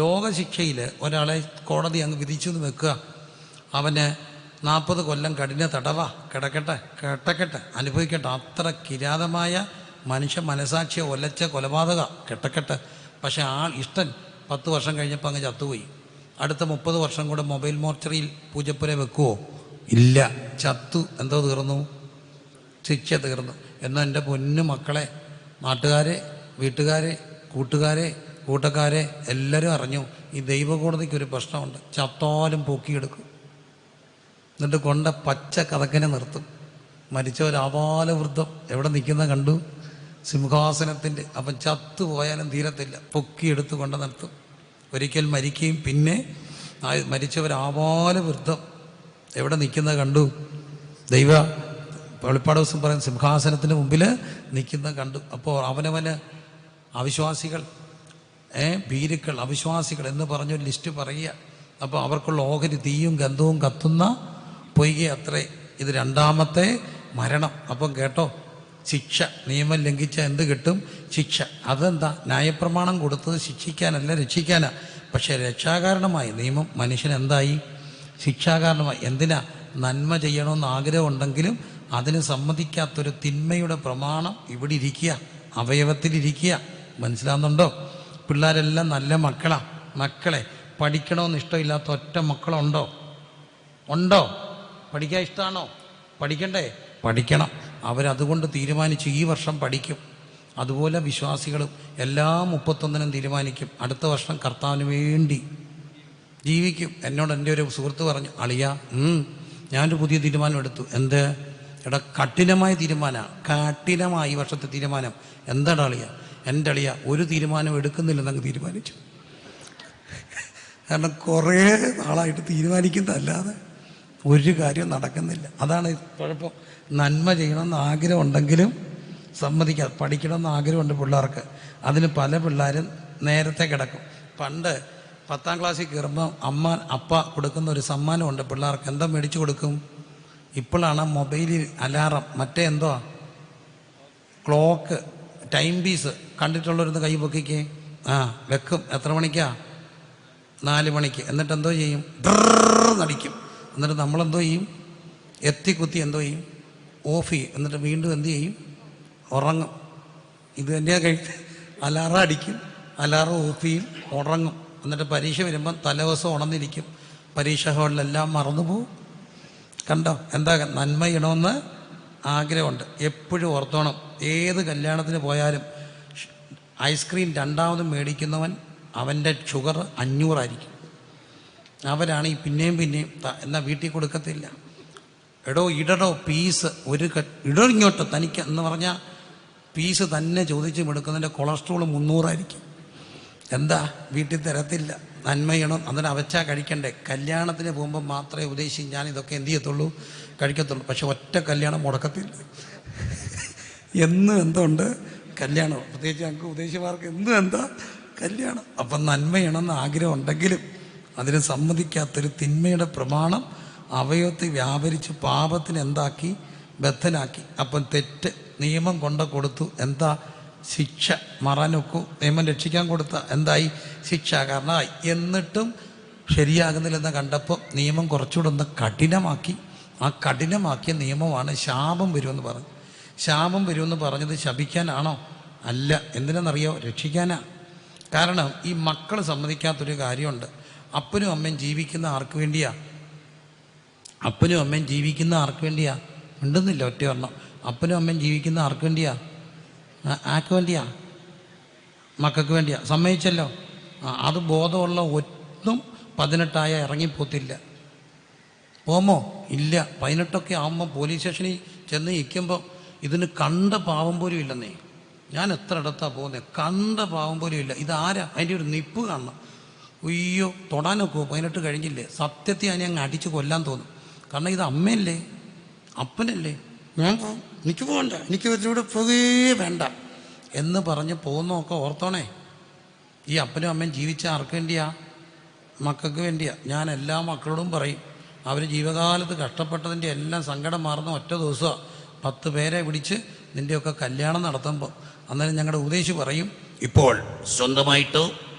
ലോകശിക്ഷയിൽ ഒരാളെ കോടതി അങ്ങ് വിധിച്ചു എന്ന് വെക്കുക, അവന് 40 കൊല്ലം കഠിന തടവാ, കിടക്കട്ടെ, അനുഭവിക്കട്ടെ. അത്ര കിരാതമായ മനുഷ്യ മനസാക്ഷിയെ ഒലച്ച കൊലപാതക കിടക്കട്ടെ. പക്ഷെ ഇഷ്ടൻ 10 വർഷം കഴിഞ്ഞപ്പോൾ അങ്ങ് ചത്തുപോയി. അടുത്ത 30 വർഷം കൂടെ മൊബൈൽ മോർച്ചറിയിൽ പൂജപ്പുര വെക്കുവോ? ഇല്ല. ചത്തു. എന്തോ തീർന്നു? ശിക്ഷ തീർന്നു. എന്നാൽ എൻ്റെ പൊന്നു മക്കളെ, നാട്ടുകാരെ, വീട്ടുകാരെ, കൂട്ടക്കാരെ എല്ലാവരും അറിഞ്ഞു ഈ ദൈവകോടതിക്കൊരു പ്രശ്നമുണ്ട്. ചത്താലും പൊക്കിയെടുക്കും. എന്നിട്ട് കൊണ്ട പച്ച കഥക്കനെ നിർത്തും. മരിച്ച ഒരു ആപാലവൃദ്ധം എവിടെ നിൽക്കുന്ന കണ്ടു? സിംഹാസനത്തിൻ്റെ. അപ്പം ചത്തുപോയാലും തീരത്തില്ല, പൊക്കിയെടുത്ത് കൊണ്ട് നിർത്തും. ഒരിക്കൽ മരിക്കുകയും പിന്നെ മരിച്ചവരാവാല വൃദ്ധം എവിടെ നിൽക്കുന്നത് കണ്ടു. ദൈവ വെളിപ്പാട് ദിവസം പറയുന്ന സിംഹാസനത്തിന് മുമ്പിൽ നിൽക്കുന്നത് കണ്ടു. അപ്പോൾ അവനവന് അവിശ്വാസികൾ, ഭീരുക്കൾ, അവിശ്വാസികൾ എന്ന് പറഞ്ഞൊരു ലിസ്റ്റ് പറയുക. അപ്പോൾ അവർക്കുള്ള ഓഹരി തീയും ഗന്ധവും കത്തുന്ന പൊയ്ക അത്രേ. ഇത് രണ്ടാമത്തെ മരണം. അപ്പം കേട്ടോ, ശിക്ഷ. നിയമം ലംഘിച്ച എന്ത് കിട്ടും? ശിക്ഷ. അതെന്താ? ന്യായപ്രമാണം കൊടുത്തത് ശിക്ഷിക്കാനല്ല, രക്ഷിക്കാനാ. പക്ഷേ രക്ഷാകാരണമായി നിയമം മനുഷ്യനെന്തായി? ശിക്ഷാകാരണമായി. എന്തിനാ? നന്മ ചെയ്യണമെന്ന് ആഗ്രഹമുണ്ടെങ്കിലും അതിന് സമ്മതിക്കാത്തൊരു തിന്മയുടെ പ്രമാണം ഇവിടെ ഇരിക്കുക, അവയവത്തിലിരിക്കുക. മനസ്സിലാവുന്നുണ്ടോ? പിള്ളേരെല്ലാം നല്ല മക്കളാ. മക്കളെ പഠിക്കണമെന്ന് ഇഷ്ടമില്ലാത്ത ഒറ്റ മക്കളുണ്ടോ? ഉണ്ടോ? പഠിക്കാൻ ഇഷ്ടമാണോ? പഠിക്കണ്ടേ? പഠിക്കണം. അവരതുകൊണ്ട് തീരുമാനിച്ചു ഈ വർഷം പഠിക്കും. അതുപോലെ വിശ്വാസികളും എല്ലാ 31-നും തീരുമാനിക്കും അടുത്ത വർഷം കർത്താവിന് വേണ്ടി ജീവിക്കും. എന്നോട് എൻ്റെ ഒരു സുഹൃത്ത് പറഞ്ഞു, അളിയ ഞാനൊരു പുതിയ തീരുമാനം എടുത്തു. എന്ത്? എടാ, കഠിനമായ തീരുമാനമാണ്. കഠിനമായ ഈ വർഷത്തെ തീരുമാനം. എന്താടാ അളിയ? എൻ്റെ അളിയ ഒരു തീരുമാനം എടുക്കുന്നില്ലെന്നങ്ങ് തീരുമാനിച്ചു. കാരണം കുറേ നാളായിട്ട് തീരുമാനിക്കുന്നതല്ലാതെ ഒരു കാര്യം നടക്കുന്നില്ല. അതാണ് കുഴപ്പം. നന്മ ചെയ്യണമെന്ന് ആഗ്രഹം ഉണ്ടെങ്കിലും സമ്മതിക്കാതെ. പഠിക്കണമെന്ന് ആഗ്രഹമുണ്ട് പിള്ളേർക്ക്. അതിന് പല പിള്ളേരും നേരത്തെ കിടക്കും. പണ്ട് 10ാം ക്ലാസ്സിൽ കയറുമ്പോൾ അപ്പ കൊടുക്കുന്ന ഒരു സമ്മാനമുണ്ട് പിള്ളേർക്ക്. എന്താ മേടിച്ചു കൊടുക്കും? ഇപ്പോഴാണ് മൊബൈലിൽ അലാറം, മറ്റേ എന്തോ ക്ലോക്ക്, ടൈം പീസ് കണ്ടിട്ടുള്ളവരൊന്ന് കൈ പൊക്കിക്കേ. വെക്കും. എത്ര മണിക്കാ? 4 മണിക്ക്. എന്നിട്ട് എന്തോ ചെയ്യും? നടിക്കും. എന്നിട്ട് നമ്മളെന്തോ ചെയ്യും? എത്തിക്കുത്തി എന്തോ ചെയ്യും? ഓഫ് ചെയ്യും. എന്നിട്ട് വീണ്ടും എന്ത് ചെയ്യും? ഉറങ്ങും. ഇത് തന്നെയാ അലാറം അടിക്കും, അലാറം ഓഫ് ചെയ്യും, ഉറങ്ങും. എന്നിട്ട് പരീക്ഷ വരുമ്പം തലേദിവസം ഉണർന്നിരിക്കും. പരീക്ഷ ഹാളിലെല്ലാം മറന്നുപോകും. കണ്ടോ? എന്താ? നന്മ ചെയ്യണമെന്ന് ആഗ്രഹമുണ്ട്. എപ്പോഴും ഓർത്തോണം, ഏത് കല്യാണത്തിന് പോയാലും ഐസ്ക്രീം രണ്ടാമതും മേടിക്കുന്നവൻ അവൻ്റെ ഷുഗർ 500 ആയിരിക്കും. അവരാണ് ഈ പിന്നെയും എന്നാൽ വീട്ടിൽ കൊടുക്കത്തില്ല. എടോ ഇടടോ പീസ് ഇടോ ഇങ്ങോട്ട് തനിക്ക് എന്ന് പറഞ്ഞാൽ പീസ് തന്നെ ചോദിച്ച് എടുക്കുന്നതിൻ്റെ കൊളസ്ട്രോൾ 300 ആയിരിക്കും. എന്താ? വീട്ടിൽ തരത്തില്ല. നന്മ ചെയ്യണം. അതിന് അവച്ചാ കഴിക്കണ്ടേ? കല്യാണത്തിന് പോകുമ്പോൾ മാത്രമേ ഉപദേശിക്കും ഞാൻ ഇതൊക്കെ എന്ത് ചെയ്യത്തുള്ളൂ, കഴിക്കത്തുള്ളൂ. പക്ഷെ ഒറ്റ കല്യാണം മുടക്കത്തില്ല. എന്നും എന്തുണ്ട്? കല്യാണം. പ്രത്യേകിച്ച് ഞങ്ങൾക്ക് ഉപദേശിമാർക്ക് എന്നും എന്താ? കല്യാണം. അപ്പം നന്മ ചെയ്യണമെന്ന് ആഗ്രഹം ഉണ്ടെങ്കിലും അതിന് സമ്മതിക്കാത്തൊരു തിന്മയുടെ പ്രമാണം അവയവത്തിൽ വ്യാപരിച്ച് പാപത്തിന് എന്താക്കി? ബദ്ധനാക്കി. അപ്പം തെറ്റ് നിയമം കൊടുത്തു. എന്താ? ശിക്ഷ. മറാനൊക്കു നിയമം രക്ഷിക്കാൻ കൊടുത്ത എന്തായി? ശിക്ഷ കാരണമായി. എന്നിട്ടും ശരിയാകുന്നില്ലെന്ന് കണ്ടപ്പോൾ നിയമം കുറച്ചുകൂടെ ഒന്ന് കഠിനമാക്കി. ആ കഠിനമാക്കിയ നിയമമാണ് ശാപം വരുമെന്ന് പറഞ്ഞു. ശാപം വരുമെന്ന് പറഞ്ഞത് ശപിക്കാനാണോ? അല്ല. എന്തിനാണെന്നറിയോ? രക്ഷിക്കാനാ. കാരണം ഈ മക്കൾ സമ്മതിക്കാത്തൊരു കാര്യമുണ്ട്. അപ്പനും അമ്മയും ജീവിക്കുന്ന ആർക്ക് വേണ്ടിയാ? അപ്പനും അമ്മയും ജീവിക്കുന്ന ആർക്ക് വേണ്ടിയാ? ഉണ്ടെന്നില്ല ഒറ്റ ഒരെണ്ണം. അപ്പനും അമ്മയും ജീവിക്കുന്ന ആർക്ക് വേണ്ടിയാ? ആർക്ക് വേണ്ടിയാ? മക്കൾക്ക് വേണ്ടിയാ. സമ്മതിച്ചല്ലോ. അത് ബോധമുള്ള ഒന്നും 18 ഇറങ്ങിപ്പോത്തില്ല. പോമോ? ഇല്ല. 18 ആകുമ്പോൾ പോലീസ് സ്റ്റേഷനിൽ ചെന്ന് ഇരിക്കുമ്പോൾ ഇതിന് കണ്ട പാവം പോലും ഇല്ലെന്നേ. ഞാൻ എത്ര ഇടത്താണ് പോകുന്നത്, കണ്ട പാവം പോലും ഇല്ല. ഇതാരാ? അതിൻ്റെ ഒരു നിപ്പ് കാണണം. അയ്യോ, തൊടാനൊക്കെ 18 കഴിഞ്ഞില്ലേ? സത്യത്തെ അതിനെ അങ്ങ് അടിച്ച് കൊല്ലാൻ തോന്നും. കാരണം ഇത് അമ്മയല്ലേ, അപ്പനല്ലേ. ഞാൻ എനിക്ക് പോകണ്ട, എനിക്ക് ഇവരുടെ പോകേ വേണ്ട എന്ന് പറഞ്ഞ് പോകുന്നതൊക്കെ ഓർത്തോണേ. ഈ അപ്പനും അമ്മയും ജീവിച്ച ആർക്ക് വേണ്ടിയാ? മക്കൾക്ക് വേണ്ടിയാ. ഞാൻ എല്ലാ മക്കളോടും പറയും, അവർ ജീവകാലത്ത് കഷ്ടപ്പെട്ടതിൻ്റെ എല്ലാം സങ്കടം മാറുന്ന ഒറ്റ ദിവസമാണ് 10 പേരെ പിടിച്ച് നിൻ്റെയൊക്കെ കല്യാണം നടത്തുമ്പോൾ. അന്നേരം ഞങ്ങളുടെ ഉപദേശി പറയും, ഇപ്പോൾ സ്വന്തമായിട്ടോ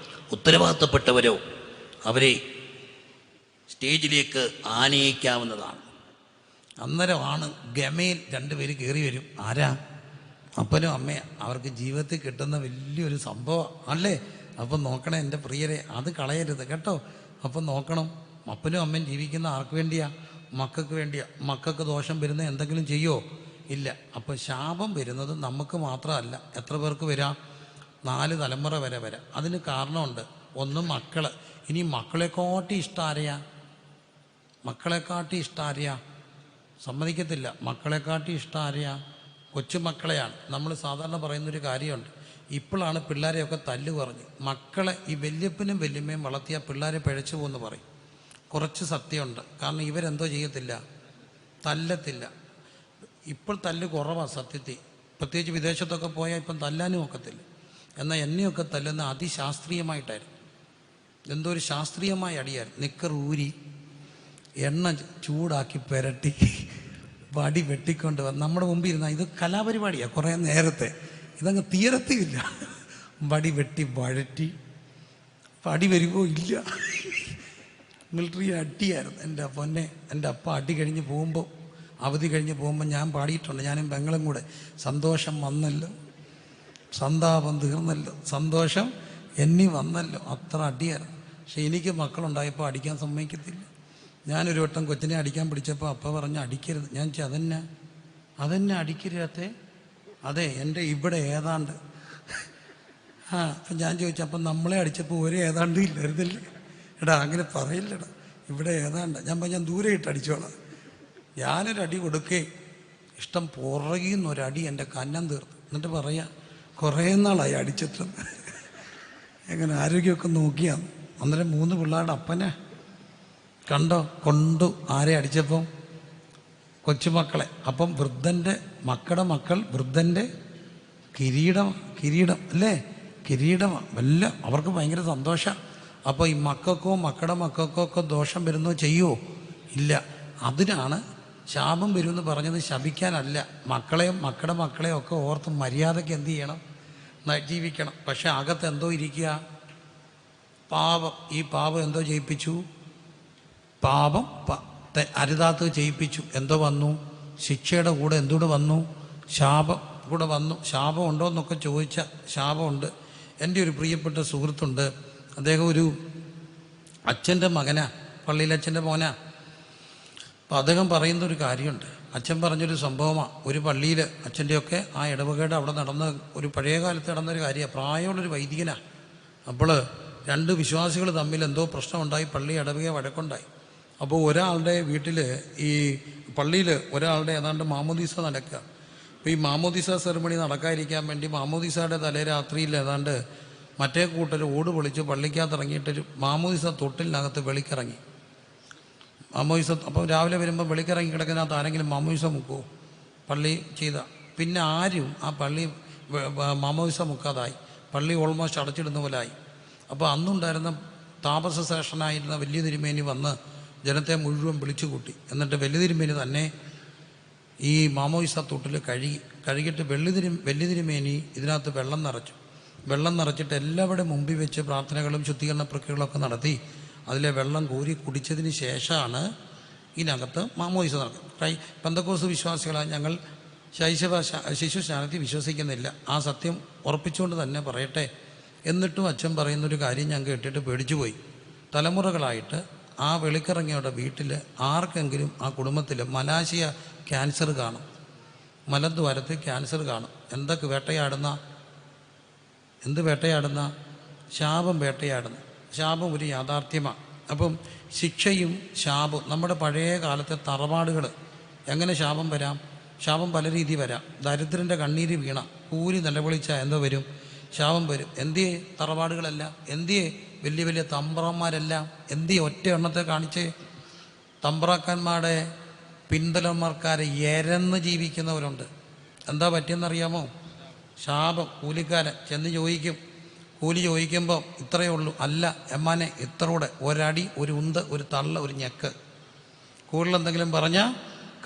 ഉത്തരവാദിത്തപ്പെട്ടവരോ അവരെ സ്റ്റേജിലേക്ക് ആനയിക്കാവുന്നതാണ്. അന്നേരമാണ് ഗമയിൽ 2 പേര് കയറി വരും. ആരാ? അപ്പനും അമ്മയും. അവർക്ക് ജീവിതത്തിൽ കിട്ടുന്ന വലിയൊരു സംഭവം അല്ലേ? അപ്പം നോക്കണേ എൻ്റെ പ്രിയരെ, അത് കളയരുത് കേട്ടോ. അപ്പം നോക്കണം, അപ്പനും അമ്മയും ജീവിക്കുന്ന ആർക്ക് വേണ്ടിയാ? മക്കൾക്ക് വേണ്ടിയാ. മക്കൾക്ക് ദോഷം വരുന്ന എന്തെങ്കിലും ചെയ്യുമോ? ഇല്ല. അപ്പം ശാപം വരുന്നത് നമുക്ക് മാത്രമല്ല, എത്ര പേർക്ക് വരാം? 4 തലമുറ വരെ വരാം. അതിന് കാരണമുണ്ട്. ഒന്ന് മക്കൾ. ഇനി മക്കളെക്കാട്ടി ഇഷ്ടം ആരെയാ? മക്കളെക്കാട്ടി ഇഷ്ടം ആരെയാ? സമ്മതിക്കത്തില്ല. മക്കളെക്കാട്ടി ഇഷ്ടം ആരെയാ? കൊച്ചുമക്കളെയാണ്. നമ്മൾ സാധാരണ പറയുന്നൊരു കാര്യമുണ്ട്, ഇപ്പോഴാണ് പിള്ളേരെയൊക്കെ തല്ല് പറഞ്ഞു. മക്കളെ ഈ വല്യപ്പനും വല്യമ്മയും വളർത്തിയ പിള്ളേരെ പിഴച്ചു പോകുമെന്ന് പറയും. കുറച്ച് സത്യമുണ്ട്. കാരണം ഇവരെന്തോ ചെയ്യത്തില്ല, തല്ലത്തില്ല. ഇപ്പോൾ തല്ല് കുറവാണ് സത്യത്തിൽ. പ്രത്യേകിച്ച് വിദേശത്തൊക്കെ പോയാൽ ഇപ്പം തല്ലാനും ഒക്കത്തില്ല. എന്നാൽ എന്നെയൊക്കെ തല്ലുന്ന അതിശാസ്ത്രീയമായിട്ടായിരുന്നു. എന്തോ ഒരു ശാസ്ത്രീയമായ അടിയായിരുന്നു. നിക്കർ ഊരി എണ്ണ ചൂടാക്കി പുരട്ടി വടി വെട്ടിക്കൊണ്ട് വന്ന് നമ്മുടെ മുമ്പിൽ ഇരുന്നാൽ ഇത് കലാപരിപാടിയാണ്. കുറേ നേരത്തെ ഇതങ്ങ് തീരത്തില്ല. വടി വെട്ടി വഴറ്റി വടി വരുമോ ഇല്ല. മിലിറ്ററി അടിയായിരുന്നു. എൻ്റെ പൊന്നെ, എൻ്റെ അപ്പ അടി കഴിഞ്ഞ് പോകുമ്പോൾ, അവധി കഴിഞ്ഞ് പോകുമ്പോൾ ഞാൻ പാടിയിട്ടുണ്ട്, ഞാനും പെങ്ങളും കൂടെ. സന്തോഷം വന്നല്ലോ, സന്താപം തീർന്നല്ലോ, സന്തോഷം എന്നി വന്നല്ലോ. അത്ര അടിയായിരുന്നു. പക്ഷെ എനിക്ക് മക്കളുണ്ടായപ്പോൾ അടിക്കാൻ സമ്മതിക്കത്തില്ല. ഞാനൊരു വട്ടം കൊച്ചിനെ അടിക്കാൻ പിടിച്ചപ്പോൾ അപ്പ പറഞ്ഞ് അടിക്കരുത്. ഞാൻ അതെന്നെ അടിക്കരുതേ. അതെ, എൻ്റെ ഇവിടെ ഏതാണ്ട്. അപ്പം ഞാൻ ചോദിച്ചു, അപ്പം നമ്മളെ അടിച്ചപ്പോൾ ഒരു ഏതാണ്ട് ഇല്ലായിരുന്നില്ലേ? എടാ അങ്ങനെ പറയില്ലടാ, ഇവിടെ ഏതാണ്ട്. ഞാൻ ദൂരെ ഇട്ട് അടിച്ചോളാം. ഞാനൊരടി കൊടുക്കേ, ഇഷ്ടം പുറകിൽ നിന്നൊരടി എൻ്റെ കന്നം തീർന്നു. എന്നിട്ട് പറയാം, കുറേ നാളായി അടിച്ചിട്ടുണ്ട്. എങ്ങനെ ആരോഗ്യമൊക്കെ നോക്കിയാന്ന്. അന്നേരം 3 പിള്ളേരുടെ അപ്പനെ കണ്ടോ കൊണ്ടു. ആരെ അടിച്ചപ്പം? കൊച്ചുമക്കളെ. അപ്പം വൃദ്ധൻ്റെ മക്കൾ വൃദ്ധൻ്റെ കിരീടം അല്ലേ? കിരീടമാണ്. വല്ല അവർക്ക് ഭയങ്കര സന്തോഷമാണ്. അപ്പോൾ ഈ മക്കൾക്കോ മക്കൾക്കോ ഒക്കെ ദോഷം വരുന്നോ ചെയ്യുമോ? ഇല്ല. അതിനാണ് ശാപം വരുമെന്ന് പറഞ്ഞത്. ശപിക്കാനല്ല. മക്കളെയും ഒക്കെ ഓർത്ത് മര്യാദയ്ക്ക് എന്ത് ചെയ്യണം? ജീവിക്കണം. പക്ഷെ അകത്ത് എന്തോ ഇരിക്കുക? പാപം. ഈ പാപം എന്തോ ചെയ്യിപ്പിച്ചു? പാപം അരുതാത്ത് ചെയ്യിപ്പിച്ചു. എന്തോ വന്നു? ശിക്ഷയുടെ കൂടെ എന്തുകൂടെ വന്നു? ശാപം കൂടെ വന്നു. ശാപം ഉണ്ടോ എന്നൊക്കെ ചോദിച്ചാൽ ശാപമുണ്ട്. എൻ്റെ ഒരു പ്രിയപ്പെട്ട സുഹൃത്തുണ്ട്. അദ്ദേഹം ഒരു അച്ഛൻ്റെ മകനാ, പള്ളിയിലച്ഛൻ്റെ മോനാ. അപ്പോൾ അദ്ദേഹം പറയുന്ന ഒരു കാര്യമുണ്ട്. അച്ഛൻ പറഞ്ഞൊരു സംഭവമാണ്. ഒരു പള്ളിയിൽ അച്ഛൻ്റെയൊക്കെ ആ ഇടവകയുടെ അവിടെ നടന്ന ഒരു പഴയ കാലത്ത് നടന്നൊരു കാര്യമാണ്. പ്രായമുള്ളൊരു വൈദികനാണ്. അപ്പോൾ 2 വിശ്വാസികൾ തമ്മിൽ എന്തോ പ്രശ്നമുണ്ടായി. പള്ളി ഇടവക വഴക്കുണ്ടായി. അപ്പോൾ ഒരാളുടെ വീട്ടിൽ, ഈ പള്ളിയിൽ ഒരാളുടെ ഏതാണ്ട് മാമോദീസ നടക്കുക. അപ്പോൾ ഈ മാമോദീസ സെറിമണി നടക്കാതിരിക്കാൻ വേണ്ടി മാമോദീസയുടെ തലേ രാത്രിയിൽ ഏതാണ്ട് മറ്റേ കൂട്ടർ ഓട് പൊളിച്ച് പള്ളിക്കകത്ത് ഇറങ്ങിയിട്ടൊരു മാമോദീസ തൊട്ടിലിനകത്ത് വെളിക്കിറങ്ങി. മാമോദീസ അപ്പം രാവിലെ വരുമ്പോൾ വെളിക്കിറങ്ങി കിടക്കുന്നതിനകത്ത് ആരെങ്കിലും മാമോദീസ മുക്കുമോ? പള്ളി ചെയ്ത പിന്നെ ആരും ആ പള്ളി മാമോദീസ മുക്കാതായി. പള്ളി ഓൾമോസ്റ്റ് അടച്ചിടുന്ന പോലായി. അപ്പോൾ അന്നുണ്ടായിരുന്ന താപസ ശേഷനായിരുന്ന വലിയ തിരുമേനി വന്ന് ജനത്തെ മുഴുവൻ വിളിച്ചു കൂട്ടി. എന്നിട്ട് വലിയ തിരുമേനി തന്നെ ഈ മാമോദീസ തൊട്ടിൽ കഴുകിയിട്ട് വലിയ തിരുമേനി ഇതിനകത്ത് വെള്ളം നിറച്ചിട്ട് എല്ലാവരുടെയും മുമ്പിൽ വെച്ച് പ്രാർത്ഥനകളും ശുദ്ധീകരണ പ്രക്രിയകളൊക്കെ നടത്തി അതിലെ വെള്ളം കോരി കുടിച്ചതിന് ശേഷമാണ് ഇതിനകത്ത് മാമോദീസ നടക്കുന്നത്. പെന്തക്കോസ്ത് വിശ്വാസികളാണ് ഞങ്ങൾ. ശിശു സ്നാനത്തിൽ വിശ്വസിക്കുന്നില്ല. ആ സത്യം ഉറപ്പിച്ചുകൊണ്ട് തന്നെ പറയട്ടെ. എന്നിട്ടും അച്ഛൻ പറയുന്നൊരു കാര്യം ഞാൻ കേട്ടിട്ട് പേടിച്ചു പോയി. തലമുറകളായിട്ട് ആ വെളിക്കിറങ്ങിയുടെ വീട്ടിൽ ആർക്കെങ്കിലും ആ കുടുംബത്തിൽ മലാശയ ക്യാൻസർ കാണും, മലദ്വാരത്തിൽ ക്യാൻസർ കാണും. എന്തൊക്കെ വേട്ടയാടുന്ന ശാപം വേട്ടയാടുന്നു. ശാപം ഒരു യാഥാർത്ഥ്യമാണ്. അപ്പം ശിക്ഷയും ശാപവും നമ്മുടെ പഴയ കാലത്തെ തറവാടുകൾ എങ്ങനെ ശാപം വരാം? ശാപം പല രീതി വരാം. ദരിദ്രൻ്റെ കണ്ണീര് വീണ കൂലി നിലവിളിച്ചാൽ എന്തോ വരും? ശാപം വരും. എന്തിയെ തറവാടുകളെല്ലാം? എന്തിയെ വലിയ വലിയ തമ്പ്രാന്മാരെല്ലാം? എന്തിയെ ഒറ്റ എണ്ണത്തെ കാണിച്ച് തമ്പ്രാക്കന്മാരുടെ പിന്തലന്മാർക്കാരെ എരന്ന് ജീവിക്കുന്നവരുണ്ട്. എന്താ പറ്റിയെന്നറിയാമോ? ശാപം. കൂലിക്കാരൻ ചെന്ന് ചോദിക്കും. കൂലി ചോദിക്കുമ്പോൾ ഇത്രയേ ഉള്ളൂ. അല്ല എമ്മാനെ ഇത്രൂടെ, ഒരടി, ഒരു ഉന്ത്, ഒരു തള്ള, ഒരു ഞെക്ക്. കൂടുതൽ എന്തെങ്കിലും പറഞ്ഞാൽ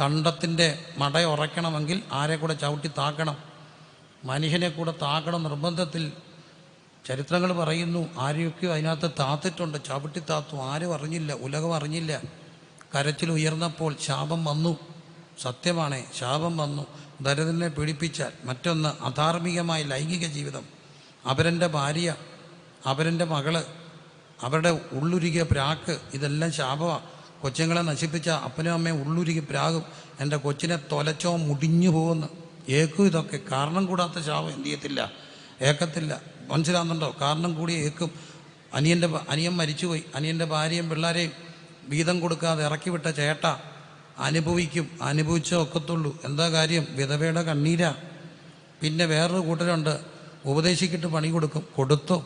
കണ്ടത്തിൻ്റെ മട ഉറയ്ക്കണമെങ്കിൽ ആരെ കൂടെ ചവിട്ടി താക്കണം? മനുഷ്യനെ കൂടെ താക്കണം നിർബന്ധത്തിൽ. ചരിത്രങ്ങൾ പറയുന്നു ആരെയൊക്കെയോ അതിനകത്ത് താത്തിട്ടുണ്ട്. ചവിട്ടി താത്തു. ആരും അറിഞ്ഞില്ല, ഉലകം അറിഞ്ഞില്ല. കരച്ചിൽ ഉയർന്നപ്പോൾ ശാപം വന്നു. സത്യമാണേ, ശാപം വന്നു. ദരിദ്രനെ പീഡിപ്പിച്ചാൽ. മറ്റൊന്ന് അധാർമികമായ ലൈംഗിക ജീവിതം. അവരൻ്റെ ഭാര്യ, അവരൻ്റെ മകള്, അവരുടെ ഉള്ളുരുകിയ പ്രാക്ക്, ഇതെല്ലാം ശാപമാണ്. കൊച്ചുങ്ങളെ നശിപ്പിച്ച അപ്പനും അമ്മയും ഉള്ളുരുകി പ്രാകും. എൻ്റെ കൊച്ചിനെ തൊലച്ചോ മുടിഞ്ഞു പോകുന്നു. ഏക്കും ഇതൊക്കെ. കാരണം കൂടാത്ത ശാപം എന്ത് ചെയ്യത്തില്ല? ഏക്കത്തില്ല. മനസ്സിലാകുന്നുണ്ടോ? കാരണം കൂടി ഏക്കും. അനിയൻ മരിച്ചുപോയി. അനിയൻ്റെ ഭാര്യയും പിള്ളേരെയും വീതം കൊടുക്കാതെ ഇറക്കിവിട്ട ചേട്ട അനുഭവിക്കും. അനുഭവിച്ചേ ഒക്കത്തുള്ളൂ. എന്താ കാര്യം? വിധവയുടെ കണ്ണീരാ. പിന്നെ വേറൊരു കൂട്ടരുണ്ട്, ഉപദേശിക്കിട്ട് പണി കൊടുത്തു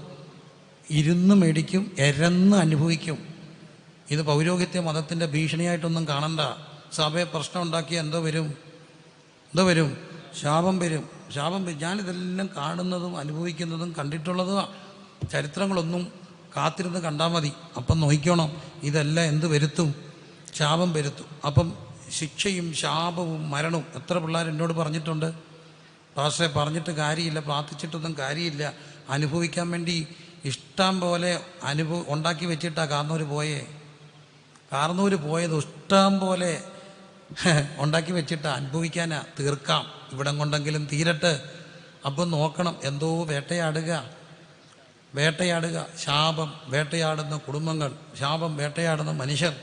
ഇരുന്ന് മേടിക്കും, എരന്ന് അനുഭവിക്കും. ഇത് പൗരോഹിത്യ മതത്തിൻ്റെ ഭീഷണിയായിട്ടൊന്നും കാണണ്ട. സഭയെ പ്രശ്നം ഉണ്ടാക്കിയാൽ എന്തോ വരും? ശാപം വരും. ഞാനിതെല്ലാം കാണുന്നതും അനുഭവിക്കുന്നതും കണ്ടിട്ടുള്ളതും ചരിത്രങ്ങളൊന്നും കാത്തിരുന്ന് കണ്ടാൽ മതി. അപ്പം നോക്കണം, ഇതെല്ലാം എന്ത് വരുത്തും? ശാപം വരുത്തും. അപ്പം ശിക്ഷയും ശാപവും മരണവും എത്ര പിള്ളേർ എന്നോട് പറഞ്ഞിട്ടുണ്ട്, പാസ്റ്ററെ പറഞ്ഞിട്ട് കാര്യമില്ല, പ്രാർത്ഥിച്ചിട്ടൊന്നും കാര്യമില്ല, അനുഭവിക്കാൻ വേണ്ടി ഇഷ്ടം പോലെ ഉണ്ടാക്കി വെച്ചിട്ടാണ് കാർന്നൂർ പോയത് ഇഷ്ടം പോലെ ഉണ്ടാക്കി വെച്ചിട്ട് അനുഭവിക്കാനാ, തീർക്കാം, ഇവിടം കൊണ്ടെങ്കിലും തീരട്ട്. അപ്പം നോക്കണം, എന്തോ വേട്ടയാടുക, ശാപം വേട്ടയാടുന്ന കുടുംബങ്ങൾ, ശാപം വേട്ടയാടുന്ന മനുഷ്യർ.